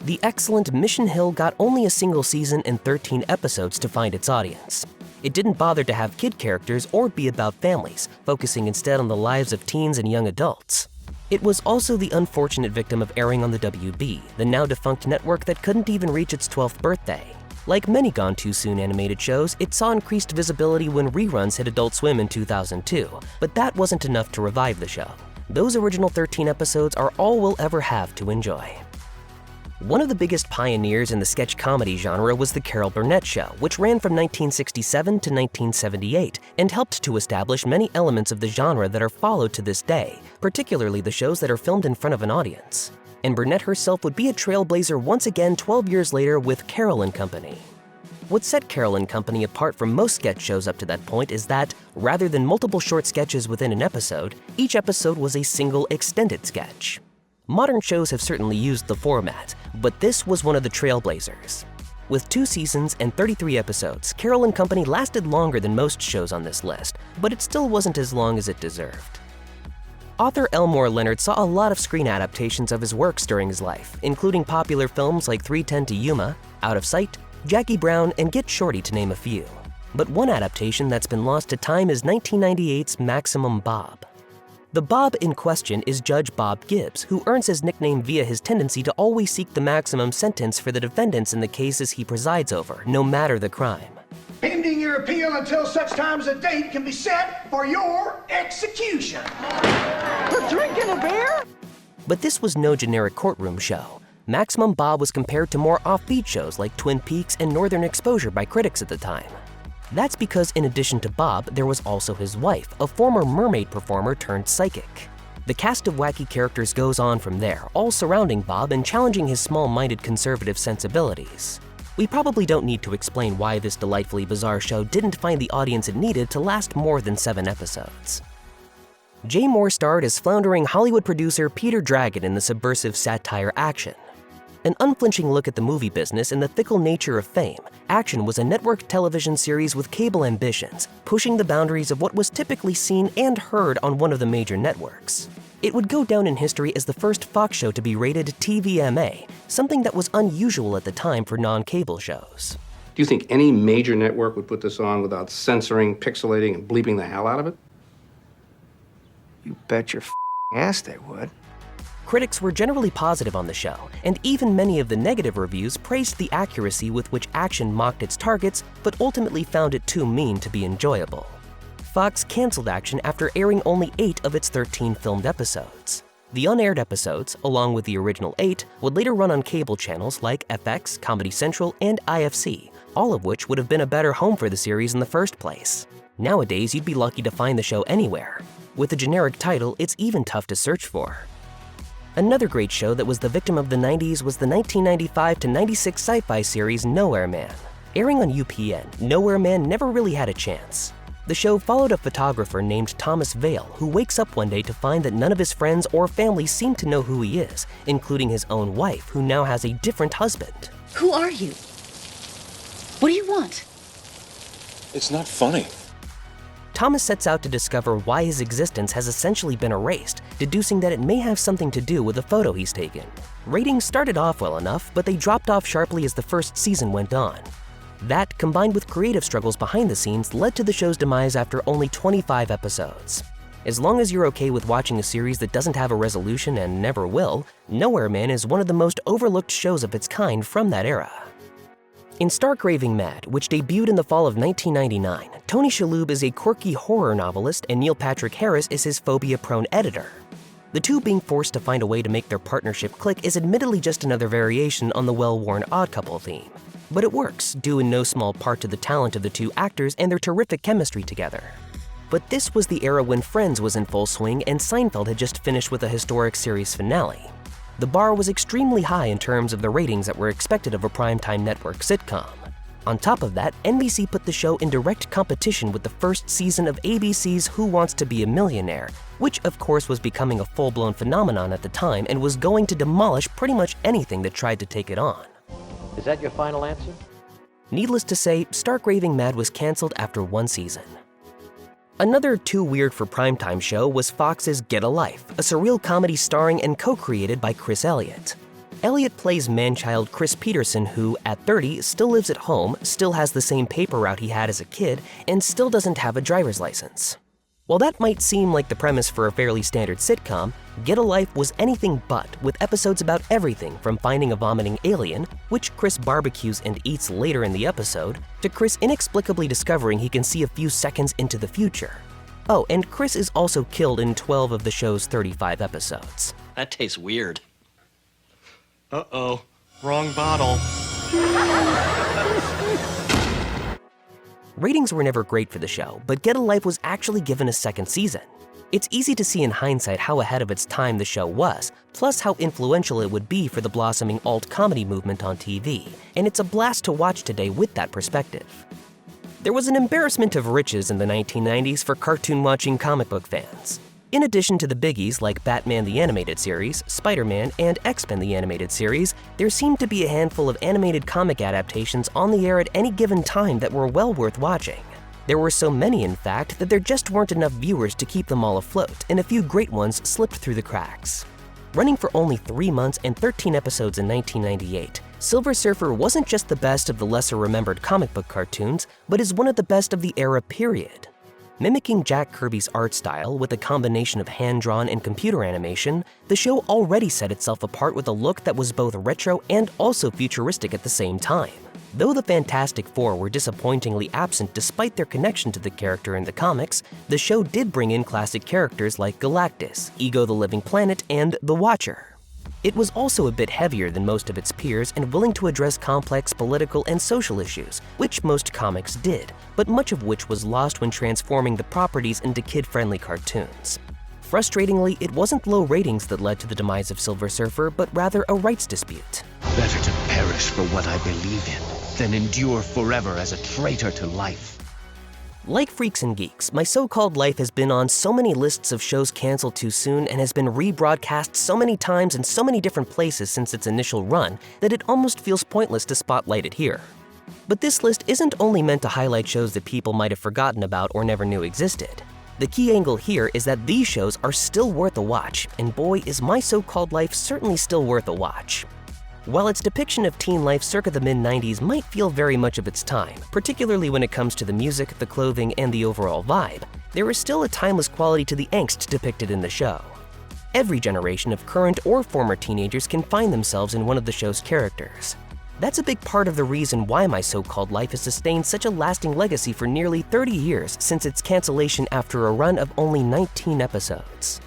The excellent Mission Hill got only a single season and 13 episodes to find its audience. It didn't bother to have kid characters or be about families, focusing instead on the lives of teens and young adults. It was also the unfortunate victim of airing on the WB, the now-defunct network that couldn't even reach its 12th birthday. Like many Gone Too Soon animated shows, it saw increased visibility when reruns hit Adult Swim in 2002, but that wasn't enough to revive the show. Those original 13 episodes are all we'll ever have to enjoy. One of the biggest pioneers in the sketch comedy genre was The Carol Burnett Show, which ran from 1967 to 1978 and helped to establish many elements of the genre that are followed to this day, particularly the shows that are filmed in front of an audience. And Burnett herself would be a trailblazer once again 12 years later with Carol & Company. What set Carol & Company apart from most sketch shows up to that point is that, rather than multiple short sketches within an episode, each episode was a single extended sketch. Modern shows have certainly used the format, but this was one of the trailblazers. With 2 seasons and 33 episodes, Carol & Company lasted longer than most shows on this list, but it still wasn't as long as it deserved. Author Elmore Leonard saw a lot of screen adaptations of his works during his life, including popular films like 3:10 to Yuma, Out of Sight, Jackie Brown, and Get Shorty to name a few. But one adaptation that's been lost to time is 1998's Maximum Bob. The Bob in question is Judge Bob Gibbs, who earns his nickname via his tendency to always seek the maximum sentence for the defendants in the cases he presides over, no matter the crime. Pending your appeal until such time as a date can be set for your execution. We're drinking a beer? But this was no generic courtroom show. Maximum Bob was compared to more offbeat shows like Twin Peaks and Northern Exposure by critics at the time. That's because in addition to Bob, there was also his wife, a former mermaid performer turned psychic. The cast of wacky characters goes on from there, all surrounding Bob and challenging his small-minded conservative sensibilities. We probably don't need to explain why this delightfully bizarre show didn't find the audience it needed to last more than 7 episodes. Jay Moore starred as floundering Hollywood producer Peter Dragon in the subversive satire Action. An unflinching look at the movie business and the fickle nature of fame, Action was a network television series with cable ambitions, pushing the boundaries of what was typically seen and heard on one of the major networks. It would go down in history as the first Fox show to be rated TVMA, something that was unusual at the time for non-cable shows. Do you think any major network would put this on without censoring, pixelating, and bleeping the hell out of it? You bet your ass they would. Critics were generally positive on the show, and even many of the negative reviews praised the accuracy with which Action mocked its targets, but ultimately found it too mean to be enjoyable. Fox canceled Action after airing only 8 of its 13 filmed episodes. The unaired episodes, along with the original 8, would later run on cable channels like FX, Comedy Central, and IFC, all of which would have been a better home for the series in the first place. Nowadays, you'd be lucky to find the show anywhere. With a generic title, it's even tough to search for. Another great show that was the victim of the 90s was the 1995-96 sci-fi series Nowhere Man. Airing on UPN, Nowhere Man never really had a chance. The show followed a photographer named Thomas Vale, who wakes up one day to find that none of his friends or family seem to know who he is, including his own wife, who now has a different husband. Who are you? What do you want? It's not funny. Thomas sets out to discover why his existence has essentially been erased, deducing that it may have something to do with a photo he's taken. Ratings started off well enough, but they dropped off sharply as the first season went on. That, combined with creative struggles behind the scenes, led to the show's demise after only 25 episodes. As long as you're okay with watching a series that doesn't have a resolution and never will, Nowhere Man is one of the most overlooked shows of its kind from that era. In Stark Raving Mad, which debuted in the fall of 1999, Tony Shalhoub is a quirky horror novelist and Neil Patrick Harris is his phobia-prone editor. The two being forced to find a way to make their partnership click is admittedly just another variation on the well-worn Odd Couple theme. But it works, due in no small part to the talent of the two actors and their terrific chemistry together. But this was the era when Friends was in full swing and Seinfeld had just finished with a historic series finale. The bar was extremely high in terms of the ratings that were expected of a primetime network sitcom. On top of that, NBC put the show in direct competition with the first season of ABC's Who Wants to Be a Millionaire, which of course was becoming a full-blown phenomenon at the time and was going to demolish pretty much anything that tried to take it on. Is that your final answer? Needless to say, Stark Raving Mad was canceled after 1 season. Another too weird for primetime show was Fox's Get a Life, a surreal comedy starring and co-created by Chris Elliott. Elliott plays man-child Chris Peterson who, at 30, still lives at home, still has the same paper route he had as a kid, and still doesn't have a driver's license. While that might seem like the premise for a fairly standard sitcom, Get a Life was anything but, with episodes about everything from finding a vomiting alien, which Chris barbecues and eats later in the episode, to Chris inexplicably discovering he can see a few seconds into the future. Oh, and Chris is also killed in 12 of the show's 35 episodes. That tastes weird. Uh-oh, wrong bottle. Ratings were never great for the show, but Get a Life was actually given a second season. It's easy to see in hindsight how ahead of its time the show was, plus how influential it would be for the blossoming alt-comedy movement on TV, and it's a blast to watch today with that perspective. There was an embarrassment of riches in the 1990s for cartoon-watching comic book fans. In addition to the biggies like Batman the Animated Series, Spider-Man, and X-Men the Animated Series, there seemed to be a handful of animated comic adaptations on the air at any given time that were well worth watching. There were so many, in fact, that there just weren't enough viewers to keep them all afloat, and a few great ones slipped through the cracks. Running for only 3 months and 13 episodes in 1998, Silver Surfer wasn't just the best of the lesser-remembered comic book cartoons, but is one of the best of the era, period. Mimicking Jack Kirby's art style with a combination of hand-drawn and computer animation, the show already set itself apart with a look that was both retro and also futuristic at the same time. Though the Fantastic Four were disappointingly absent despite their connection to the character in the comics, the show did bring in classic characters like Galactus, Ego the Living Planet, and The Watcher. It was also a bit heavier than most of its peers and willing to address complex political and social issues, which most comics did, but much of which was lost when transforming the properties into kid-friendly cartoons. Frustratingly, it wasn't low ratings that led to the demise of Silver Surfer, but rather a rights dispute. Better to perish for what I believe in than endure forever as a traitor to life. Like Freaks and Geeks, My So-Called Life has been on so many lists of shows canceled too soon and has been rebroadcast so many times in so many different places since its initial run that it almost feels pointless to spotlight it here. But this list isn't only meant to highlight shows that people might have forgotten about or never knew existed. The key angle here is that these shows are still worth a watch, and boy is My So-Called Life certainly still worth a watch. While its depiction of teen life circa the mid-90s might feel very much of its time, particularly when it comes to the music, the clothing, and the overall vibe, there is still a timeless quality to the angst depicted in the show. Every generation of current or former teenagers can find themselves in one of the show's characters. That's a big part of the reason why My So-Called Life has sustained such a lasting legacy for nearly 30 years since its cancellation after a run of only 19 episodes.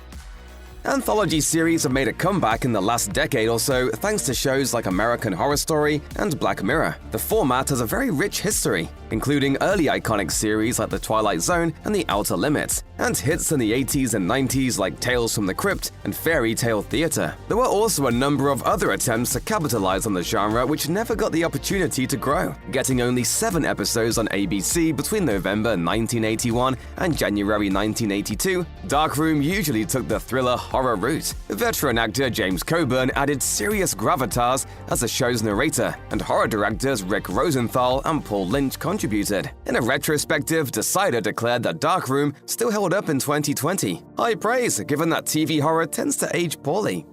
Anthology series have made a comeback in the last decade or so thanks to shows like American Horror Story and Black Mirror. The format has a very rich history, including early iconic series like The Twilight Zone and The Outer Limits, and hits in the 80s and 90s like Tales from the Crypt and Fairy Tale Theater. There were also a number of other attempts to capitalize on the genre which never got the opportunity to grow, getting only 7 episodes on ABC between November 1981 and January 1982. Darkroom usually took the thriller horror route. Veteran actor James Coburn added serious gravitas as the show's narrator, and horror directors Rick Rosenthal and Paul Lynch contributed. In a retrospective, Decider declared that Darkroom still held up in 2020. High praise, given that TV horror tends to age poorly.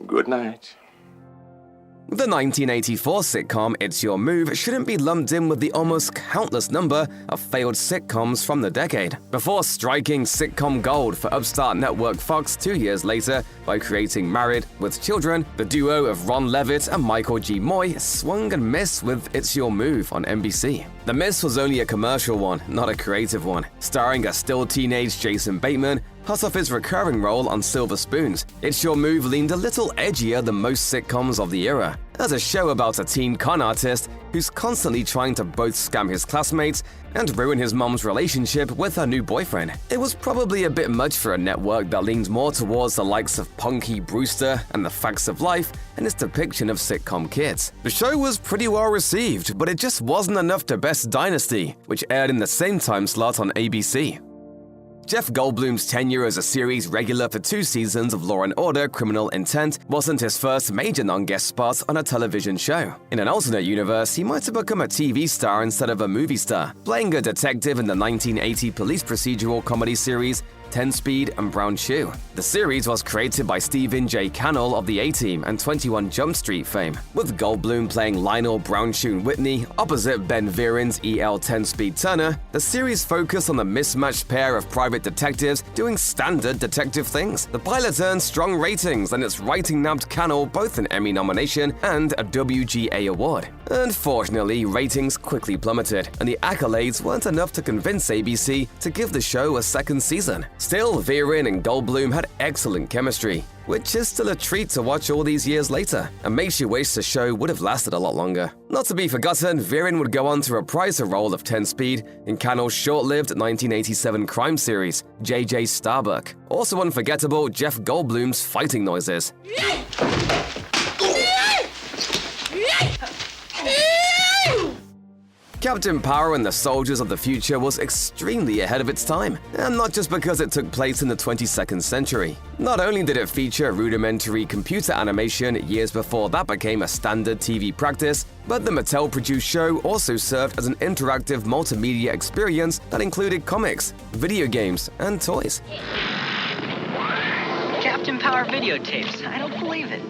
Good night. The 1984 sitcom It's Your Move shouldn't be lumped in with the almost countless number of failed sitcoms from the decade. Before striking sitcom gold for upstart network Fox 2 years later by creating Married with Children, the duo of Ron Levitt and Michael G. Moy swung and missed with It's Your Move on NBC. The miss was only a commercial one, not a creative one, starring a still teenage Jason Bateman, hot off his recurring role on Silver Spoons. It's Your Move leaned a little edgier than most sitcoms of the era, as a show about a teen con artist who's constantly trying to both scam his classmates and ruin his mom's relationship with her new boyfriend. It was probably a bit much for a network that leaned more towards the likes of Punky Brewster and The Facts of Life and its depiction of sitcom kids. The show was pretty well received, but it just wasn't enough to best Dynasty, which aired in the same time slot on ABC. Jeff Goldblum's tenure as a series regular for 2 seasons of Law & Order: Criminal Intent wasn't his first major non-guest spot on a television show. In an alternate universe, he might have become a TV star instead of a movie star, playing a detective in the 1980 police procedural comedy series Tenspeed and Brown Shoe. The series was created by Stephen J. Cannell of the A-Team and 21 Jump Street fame, with Goldblum playing Lionel Brown Shoe Whitney opposite Ben Viren's E.L. Tenspeed Turner. The series focused on the mismatched pair of private detectives doing standard detective things. The pilot earned strong ratings, and its writing nabbed Cannell both an Emmy nomination and a WGA award. Unfortunately, ratings quickly plummeted, and the accolades weren't enough to convince ABC to give the show a second season. Still, Viren and Goldblum had excellent chemistry, which is still a treat to watch all these years later, and makes you wish the show would have lasted a lot longer. Not to be forgotten, Viren would go on to reprise the role of Tenspeed in Cannell's short-lived 1987 crime series, J.J. Starbuck. Also unforgettable, Jeff Goldblum's fighting noises. Captain Power and the Soldiers of the Future was extremely ahead of its time, and not just because it took place in the 22nd century. Not only did it feature rudimentary computer animation years before that became a standard TV practice, but the Mattel-produced show also served as an interactive multimedia experience that included comics, video games, and toys. Captain Power videotapes. I don't believe it.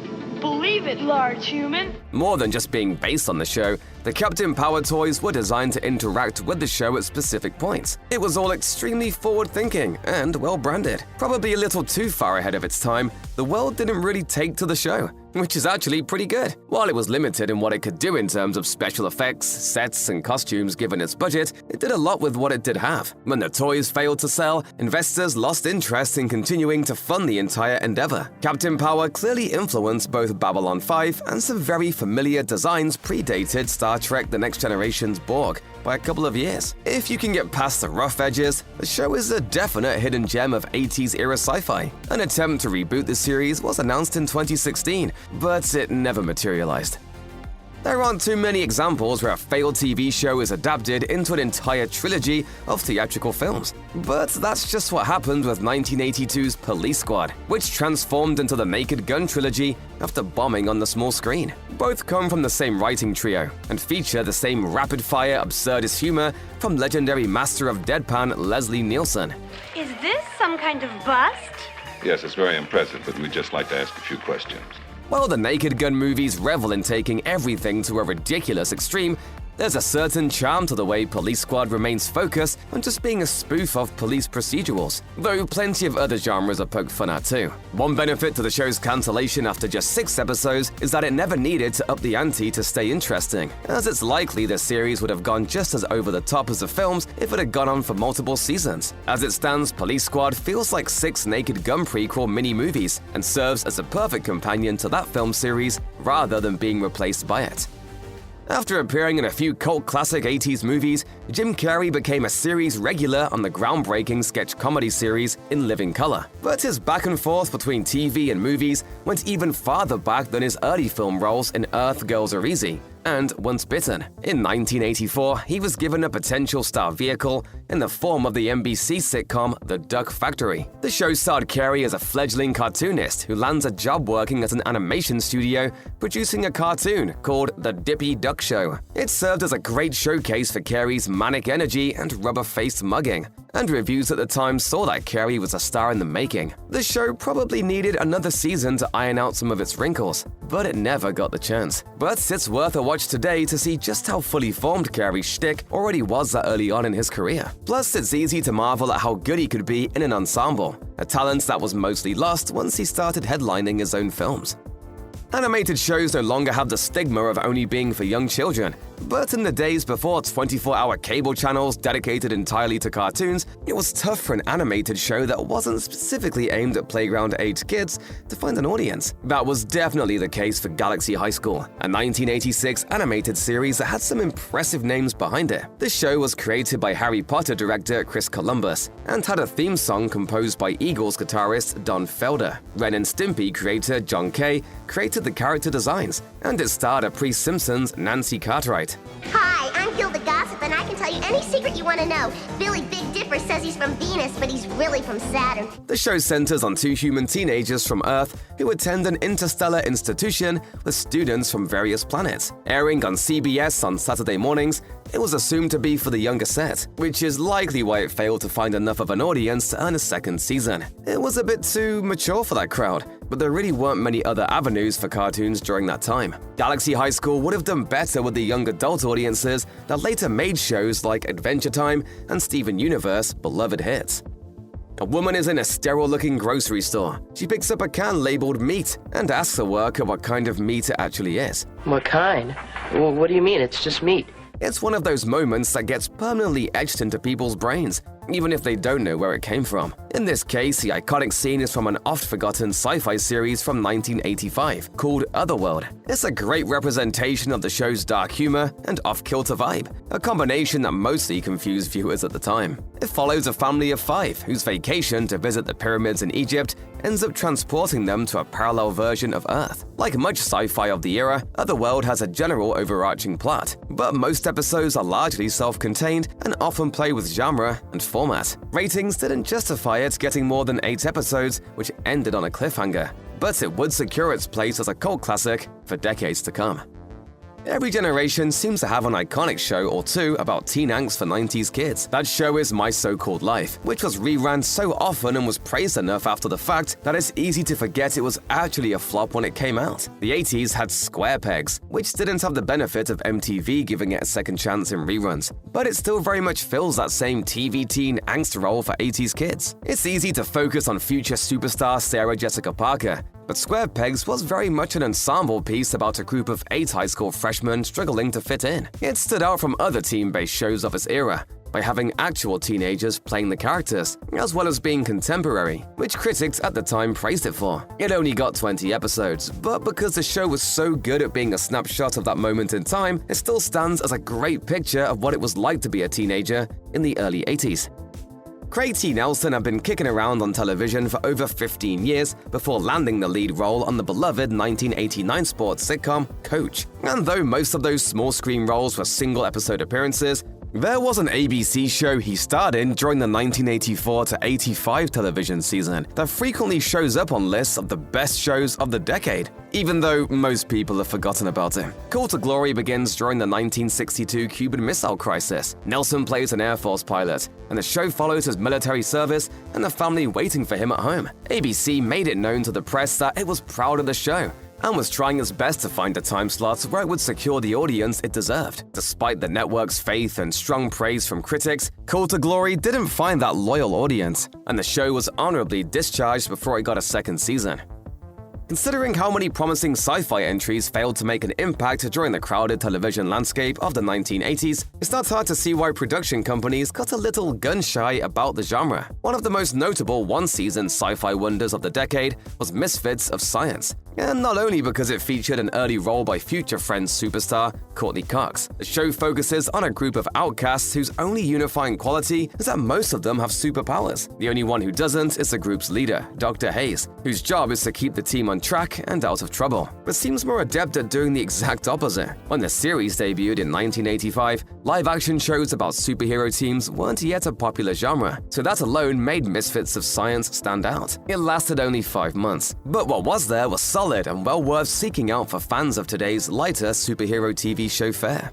believe it, large human. More than just being based on the show, the Captain Power toys were designed to interact with the show at specific points. It was all extremely forward-thinking and well-branded. Probably a little too far ahead of its time, the world didn't really take to the show, which is actually pretty good. While it was limited in what it could do in terms of special effects, sets, and costumes given its budget, it did a lot with what it did have. When the toys failed to sell, investors lost interest in continuing to fund the entire endeavor. Captain Power clearly influenced both Babylon 5 and some very familiar designs predated Star Trek The Next Generation's Borg by a couple of years. If you can get past the rough edges, the show is a definite hidden gem of 80s era sci-fi. An attempt to reboot the series was announced in 2016, but it never materialized. There aren't too many examples where a failed TV show is adapted into an entire trilogy of theatrical films. But that's just what happened with 1982's Police Squad, which transformed into the Naked Gun trilogy after bombing on the small screen. Both come from the same writing trio and feature the same rapid-fire absurdist humor from legendary master of deadpan Leslie Nielsen. Is this some kind of bust? Yes, it's very impressive, but we'd just like to ask a few questions. While the Naked Gun movies revel in taking everything to a ridiculous extreme, there's a certain charm to the way Police Squad remains focused on just being a spoof of police procedurals, though plenty of other genres are poked fun at too. One benefit to the show's cancellation after just 6 episodes is that it never needed to up the ante to stay interesting, as it's likely the series would have gone just as over the top as the films if it had gone on for multiple seasons. As it stands, Police Squad feels like 6 Naked Gun prequel mini-movies and serves as a perfect companion to that film series rather than being replaced by it. After appearing in a few cult classic 80s movies, Jim Carrey became a series regular on the groundbreaking sketch comedy series In Living Color. But his back and forth between TV and movies went even farther back than his early film roles in Earth Girls Are Easy and Once Bitten. In 1984, he was given a potential star vehicle in the form of the NBC sitcom The Duck Factory. The show starred Carrey as a fledgling cartoonist who lands a job working at an animation studio producing a cartoon called The Dippy Duck Show. It served as a great showcase for Carrey's manic energy and rubber-faced mugging, and reviews at the time saw that Carrey was a star in the making. The show probably needed another season to iron out some of its wrinkles, but it never got the chance. But it's worth a watch today to see just how fully formed Carrey's shtick already was that early on in his career. Plus, it's easy to marvel at how good he could be in an ensemble, a talent that was mostly lost once he started headlining his own films. Animated shows no longer have the stigma of only being for young children, but in the days before 24-hour cable channels dedicated entirely to cartoons, it was tough for an animated show that wasn't specifically aimed at playground-age kids to find an audience. That was definitely the case for Galaxy High School, a 1986 animated series that had some impressive names behind it. The show was created by Harry Potter director Chris Columbus and had a theme song composed by Eagles guitarist Don Felder. Ren and Stimpy creator John Kay created the character designs, and it starred a pre-Simpsons Nancy Cartwright. Hi, I'm Gilda Gossip, and I can tell you any secret you want to know. Billy Big Dipper says he's from Venus, but he's really from Saturn. The show centers on 2 human teenagers from Earth who attend an interstellar institution with students from various planets. Airing on CBS on Saturday mornings, it was assumed to be for the younger set, which is likely why it failed to find enough of an audience to earn a second season. It was a bit too mature for that crowd, but there really weren't many other avenues for cartoons during that time. Galaxy High School would have done better with the young adult audiences that later made shows like Adventure Time and Steven Universe beloved hits. A woman is in a sterile-looking grocery store. She picks up a can labeled meat and asks the worker what kind of meat it actually is. What kind? Well, what do you mean? It's just meat. It's one of those moments that gets permanently etched into people's brains, even if they don't know where it came from. In this case, the iconic scene is from an oft-forgotten sci-fi series from 1985 called Otherworld. It's a great representation of the show's dark humor and off-kilter vibe, a combination that mostly confused viewers at the time. It follows a family of 5 whose vacation to visit the pyramids in Egypt ends up transporting them to a parallel version of Earth. Like much sci-fi of the era, Otherworld has a general overarching plot, but most episodes are largely self-contained and often play with genre and format. Ratings didn't justify it getting more than 8 episodes, which ended on a cliffhanger, but it would secure its place as a cult classic for decades to come. Every generation seems to have an iconic show or two about teen angst for 90s kids. That show is My So-Called Life, which was rerun so often and was praised enough after the fact that it's easy to forget it was actually a flop when it came out. The 80s had Square Pegs, which didn't have the benefit of MTV giving it a second chance in reruns, but it still very much fills that same TV teen angst role for 80s kids. It's easy to focus on future superstar Sarah Jessica Parker, but Square Pegs was very much an ensemble piece about a group of 8 high school freshmen struggling to fit in. It stood out from other teen-based shows of its era by having actual teenagers playing the characters, as well as being contemporary, which critics at the time praised it for. It only got 20 episodes, but because the show was so good at being a snapshot of that moment in time, it still stands as a great picture of what it was like to be a teenager in the early 80s. Craig T. Nelson had been kicking around on television for over 15 years before landing the lead role on the beloved 1989 sports sitcom Coach. And though most of those small-screen roles were single-episode appearances, there was an ABC show he starred in during the 1984 to 85 television season that frequently shows up on lists of the best shows of the decade, even though most people have forgotten about it. Call to Glory begins during the 1962 Cuban Missile Crisis. Nelson plays an Air Force pilot, and the show follows his military service and the family waiting for him at home. ABC made it known to the press that it was proud of the show and was trying its best to find a time slot where it would secure the audience it deserved. Despite the network's faith and strong praise from critics, Call to Glory didn't find that loyal audience, and the show was honorably discharged before it got a second season. Considering how many promising sci-fi entries failed to make an impact during the crowded television landscape of the 1980s, it's not hard to see why production companies got a little gun-shy about the genre. One of the most notable one-season sci-fi wonders of the decade was Misfits of Science. And not only because it featured an early role by future Friends superstar Courtney Cox. The show focuses on a group of outcasts whose only unifying quality is that most of them have superpowers. The only one who doesn't is the group's leader, Dr. Hayes, whose job is to keep the team on track and out of trouble, but seems more adept at doing the exact opposite. When the series debuted in 1985, live-action shows about superhero teams weren't yet a popular genre, so that alone made Misfits of Science stand out. It lasted only 5 months, but what was there was solid and well worth seeking out for fans of today's lighter superhero TV show fare.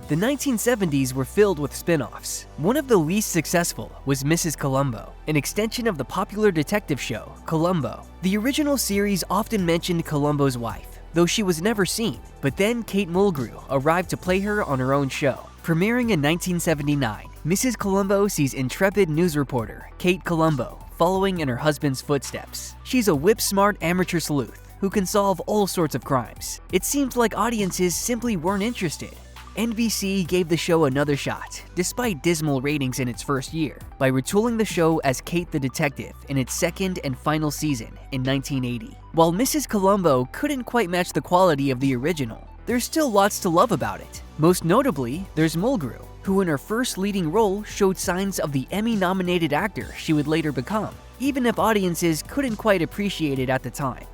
The 1970s were filled with spin-offs. One of the least successful was Mrs. Columbo, an extension of the popular detective show, Columbo. The original series often mentioned Columbo's wife, though she was never seen, but then Kate Mulgrew arrived to play her on her own show. Premiering in 1979, Mrs. Columbo sees intrepid news reporter Kate Columbo following in her husband's footsteps. She's a whip-smart amateur sleuth who can solve all sorts of crimes. It seemed like audiences simply weren't interested. NBC gave the show another shot, despite dismal ratings in its first year, by retooling the show as Kate the Detective in its second and final season in 1980. While Mrs. Columbo couldn't quite match the quality of the original, there's still lots to love about it. Most notably, there's Mulgrew, who in her first leading role showed signs of the Emmy-nominated actor she would later become, even if audiences couldn't quite appreciate it at the time.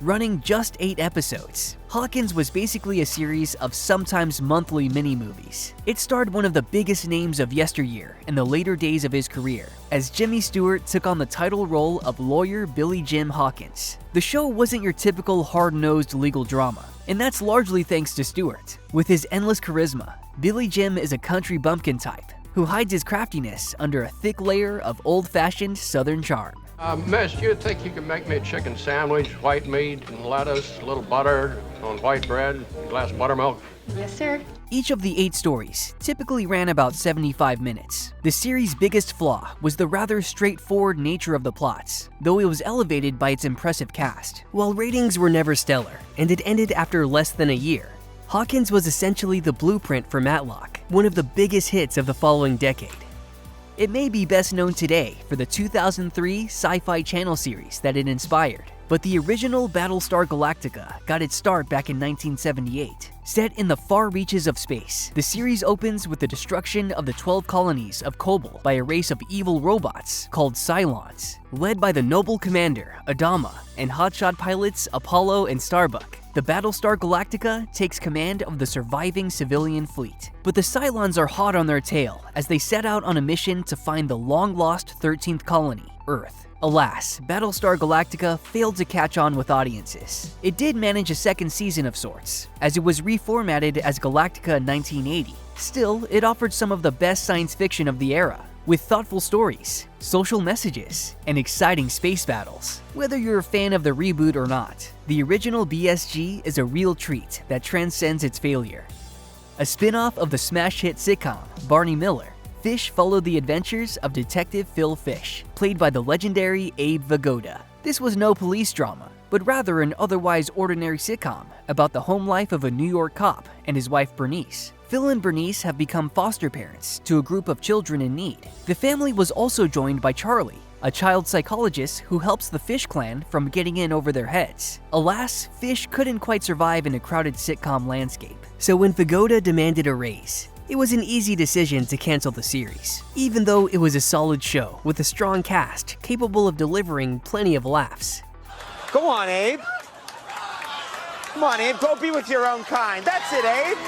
Running just 8 episodes, Hawkins was basically a series of sometimes monthly mini-movies. It starred one of the biggest names of yesteryear in the later days of his career, as Jimmy Stewart took on the title role of lawyer Billy Jim Hawkins. The show wasn't your typical hard-nosed legal drama, and that's largely thanks to Stewart. With his endless charisma, Billy Jim is a country bumpkin type who hides his craftiness under a thick layer of old-fashioned Southern charm. Miss, you think you could make me a chicken sandwich, white meat and lettuce, a little butter on white bread, a glass of buttermilk? Yes, sir. Each of the 8 stories typically ran about 75 minutes. The series' biggest flaw was the rather straightforward nature of the plots, though it was elevated by its impressive cast. While ratings were never stellar, and it ended after less than a year, Hawkins was essentially the blueprint for Matlock, one of the biggest hits of the following decade. It may be best known today for the 2003 Sci-Fi Channel series that it inspired, but the original Battlestar Galactica got its start back in 1978. Set in the far reaches of space, the series opens with the destruction of the 12 colonies of Kobol by a race of evil robots called Cylons, led by the noble commander Adama and hotshot pilots Apollo and Starbuck. The Battlestar Galactica takes command of the surviving civilian fleet. But the Cylons are hot on their tail as they set out on a mission to find the long-lost 13th colony Earth. Alas, Battlestar Galactica failed to catch on with audiences. It did manage a second season of sorts, as it was reformatted as Galactica in 1980. Still, it offered some of the best science fiction of the era, with thoughtful stories, social messages, and exciting space battles. Whether you're a fan of the reboot or not, the original BSG is a real treat that transcends its failure. A spin-off of the smash hit sitcom Barney Miller, Fish followed the adventures of Detective Phil Fish, played by the legendary Abe Vigoda. This was no police drama, but rather an otherwise ordinary sitcom about the home life of a New York cop and his wife Bernice. Phil and Bernice have become foster parents to a group of children in need. The family was also joined by Charlie, a child psychologist who helps the Fish clan from getting in over their heads. Alas, Fish couldn't quite survive in a crowded sitcom landscape, so when Vigoda demanded a raise, it was an easy decision to cancel the series, even though it was a solid show with a strong cast capable of delivering plenty of laughs. Go on, Abe. Come on, Abe, go be with your own kind. That's it, Abe.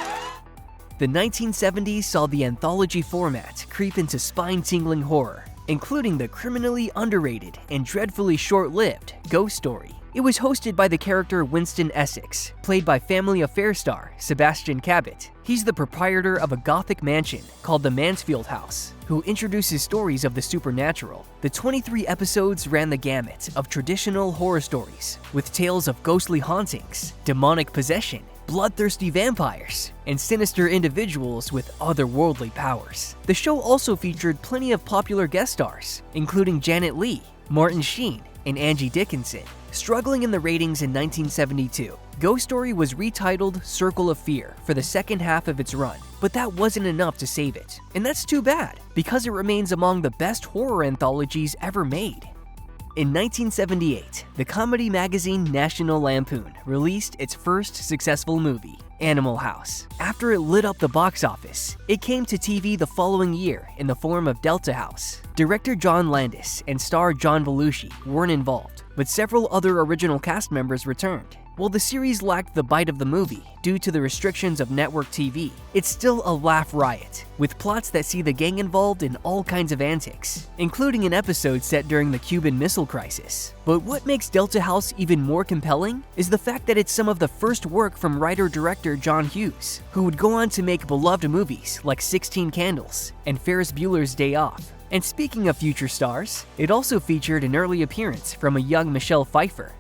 The 1970s saw the anthology format creep into spine-tingling horror, including the criminally underrated and dreadfully short-lived Ghost Story. It was hosted by the character Winston Essex, played by Family Affair star Sebastian Cabot. He's the proprietor of a gothic mansion called the Mansfield House, who introduces stories of the supernatural. The 23 episodes ran the gamut of traditional horror stories, with tales of ghostly hauntings, demonic possession, bloodthirsty vampires, and sinister individuals with otherworldly powers. The show also featured plenty of popular guest stars, including Janet Leigh, Martin Sheen, and Angie Dickinson. Struggling in the ratings in 1972, Ghost Story was retitled Circle of Fear for the second half of its run, but that wasn't enough to save it. And that's too bad, because it remains among the best horror anthologies ever made. In 1978, the comedy magazine National Lampoon released its first successful movie, Animal House. After it lit up the box office, it came to TV the following year in the form of Delta House. Director John Landis and star John Belushi weren't involved, but several other original cast members returned. While the series lacked the bite of the movie due to the restrictions of network TV, it's still a laugh riot, with plots that see the gang involved in all kinds of antics, including an episode set during the Cuban Missile Crisis. But what makes Delta House even more compelling is the fact that it's some of the first work from writer-director John Hughes, who would go on to make beloved movies like 16 Candles and Ferris Bueller's Day Off. And speaking of future stars, it also featured an early appearance from a young Michelle Pfeiffer.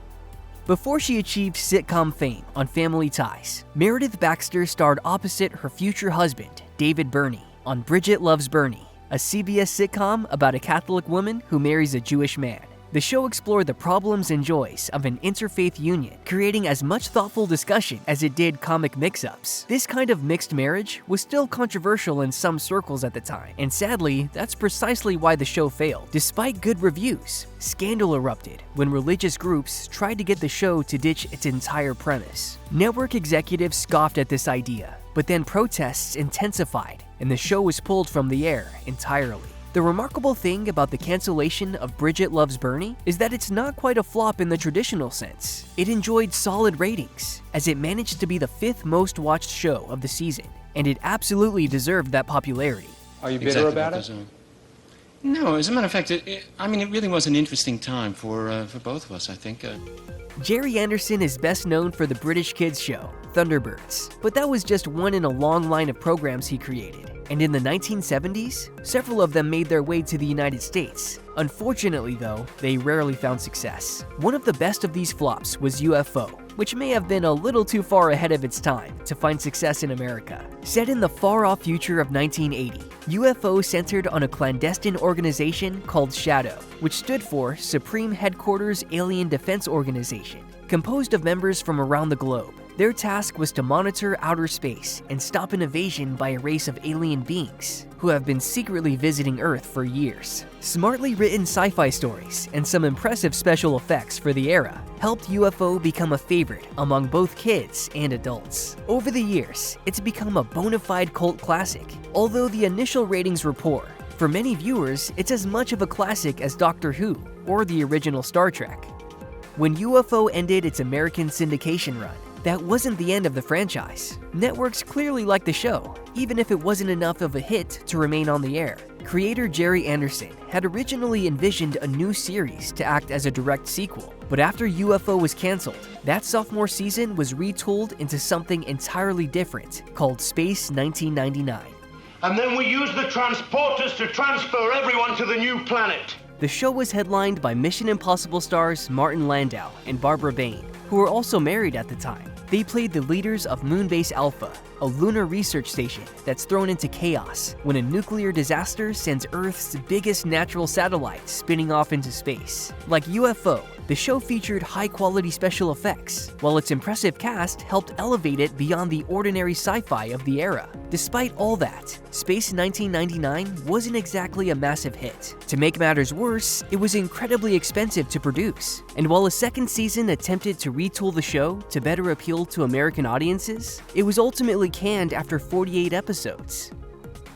Before she achieved sitcom fame on Family Ties, Meredith Baxter starred opposite her future husband, David Burney, on Bridget Loves Bernie, a CBS sitcom about a Catholic woman who marries a Jewish man. The show explored the problems and joys of an interfaith union, creating as much thoughtful discussion as it did comic mix-ups. This kind of mixed marriage was still controversial in some circles at the time, and sadly, that's precisely why the show failed. Despite good reviews, scandal erupted when religious groups tried to get the show to ditch its entire premise. Network executives scoffed at this idea, but then protests intensified, and the show was pulled from the air entirely. The remarkable thing about the cancellation of Bridget Loves Bernie is that it's not quite a flop in the traditional sense. It enjoyed solid ratings, as it managed to be the 5th most watched show of the season, and it absolutely deserved that popularity. Are you bitter about it? No, as a matter of fact, it really was an interesting time for both of us, I think. Gerry Anderson is best known for the British kids show, Thunderbirds, but that was just one in a long line of programs he created. And in the 1970s, several of them made their way to the United States. Unfortunately though, they rarely found success. One of the best of these flops was UFO, which may have been a little too far ahead of its time to find success in America. Set in the far-off future of 1980, UFO centered on a clandestine organization called Shadow, which stood for Supreme Headquarters Alien Defense Organization, composed of members from around the globe. Their task was to monitor outer space and stop an invasion by a race of alien beings who have been secretly visiting Earth for years. Smartly written sci-fi stories and some impressive special effects for the era helped UFO become a favorite among both kids and adults. Over the years, it's become a bona fide cult classic. Although the initial ratings were poor, for many viewers, it's as much of a classic as Doctor Who or the original Star Trek. When UFO ended its American syndication run, that wasn't the end of the franchise. Networks clearly liked the show, even if it wasn't enough of a hit to remain on the air. Creator Gerry Anderson had originally envisioned a new series to act as a direct sequel, but after UFO was cancelled, that sophomore season was retooled into something entirely different called Space 1999. And then we use the transporters to transfer everyone to the new planet. The show was headlined by Mission Impossible stars Martin Landau and Barbara Bain, who were also married at the time. They played the leaders of Moonbase Alpha, a lunar research station that's thrown into chaos when a nuclear disaster sends Earth's biggest natural satellite spinning off into space. Like UFO, the show featured high-quality special effects, while its impressive cast helped elevate it beyond the ordinary sci-fi of the era. Despite all that, Space 1999 wasn't exactly a massive hit. To make matters worse, it was incredibly expensive to produce, and while a second season attempted to retool the show to better appeal to American audiences, it was ultimately canned after 48 episodes.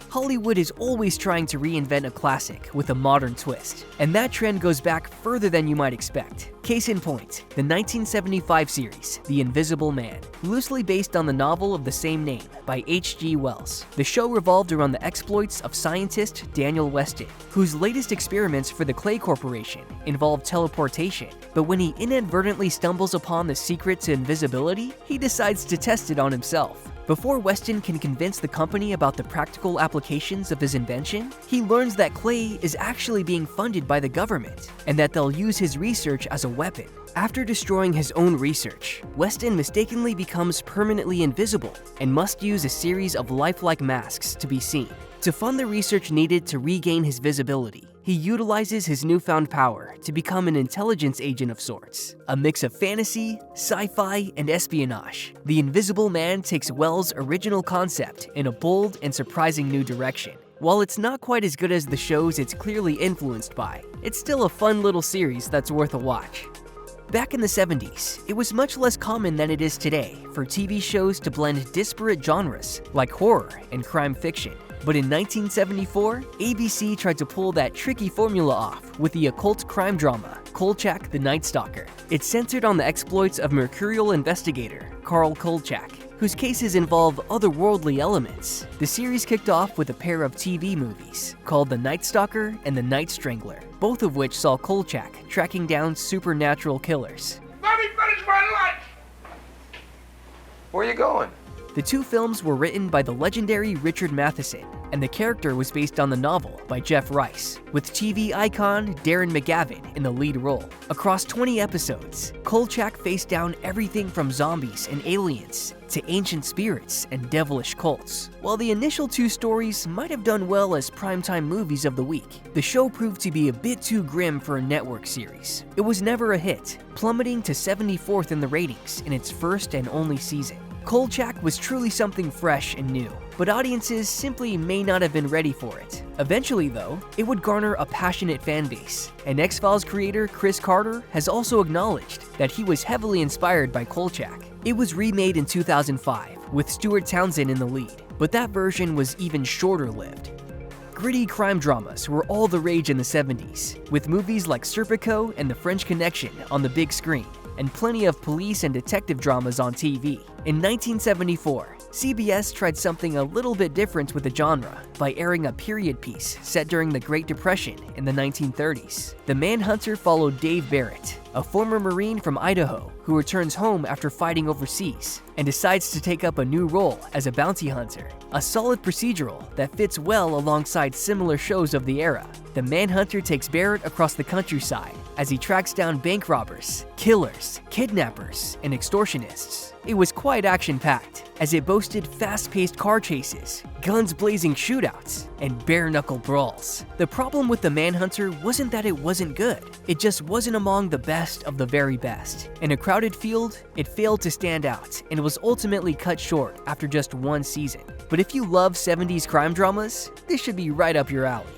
Hollywood is always trying to reinvent a classic with a modern twist, and that trend goes back further than you might expect. Case in point, the 1975 series, The Invisible Man, loosely based on the novel of the same name by H.G. Wells. The show revolved around the exploits of scientist Daniel Weston, whose latest experiments for the Clay Corporation involved teleportation, but when he inadvertently stumbles upon the secret to invisibility, he decides to test it on himself. Before Weston can convince the company about the practical applications of his invention, he learns that Clay is actually being funded by the government, and that they'll use his research as a weapon. After destroying his own research, Weston mistakenly becomes permanently invisible and must use a series of lifelike masks to be seen. To fund the research needed to regain his visibility, he utilizes his newfound power to become an intelligence agent of sorts. A mix of fantasy, sci-fi, and espionage, The Invisible Man takes Wells' original concept in a bold and surprising new direction. While it's not quite as good as the shows it's clearly influenced by, it's still a fun little series that's worth a watch. Back in the 70s, it was much less common than it is today for TV shows to blend disparate genres like horror and crime fiction. But in 1974, ABC tried to pull that tricky formula off with the occult crime drama, Kolchak the Night Stalker. It centered on the exploits of mercurial investigator Carl Kolchak, whose cases involve otherworldly elements. The series kicked off with a pair of TV movies called The Night Stalker and The Night Strangler, both of which saw Kolchak tracking down supernatural killers. Let me finish my lunch! Where are you going? The two films were written by the legendary Richard Matheson, and the character was based on the novel by Jeff Rice, with TV icon Darren McGavin in the lead role. Across 20 episodes, Kolchak faced down everything from zombies and aliens to ancient spirits and devilish cults. While the initial two stories might have done well as primetime movies of the week, the show proved to be a bit too grim for a network series. It was never a hit, plummeting to 74th in the ratings in its first and only season. Kolchak was truly something fresh and new, but audiences simply may not have been ready for it. Eventually, though, it would garner a passionate fan base, and X-Files creator Chris Carter has also acknowledged that he was heavily inspired by Kolchak. It was remade in 2005, with Stuart Townsend in the lead, but that version was even shorter-lived. Gritty crime dramas were all the rage in the 70s, with movies like Serpico and The French Connection on the big screen, and plenty of police and detective dramas on TV. In 1974, CBS tried something a little bit different with the genre by airing a period piece set during the Great Depression in the 1930s. The Manhunter followed Dave Barrett, a former Marine from Idaho who returns home after fighting overseas and decides to take up a new role as a bounty hunter. A solid procedural that fits well alongside similar shows of the era. The Manhunter takes Barrett across the countryside as he tracks down bank robbers, killers, kidnappers, and extortionists. It was quite action-packed, as it boasted fast-paced car chases, guns-blazing shootouts, and bare-knuckle brawls. The problem with the Manhunter wasn't that it wasn't good, it just wasn't among the best of the very best. In a crowded field, it failed to stand out, and was ultimately cut short after just one season. But if you love 70s crime dramas, this should be right up your alley.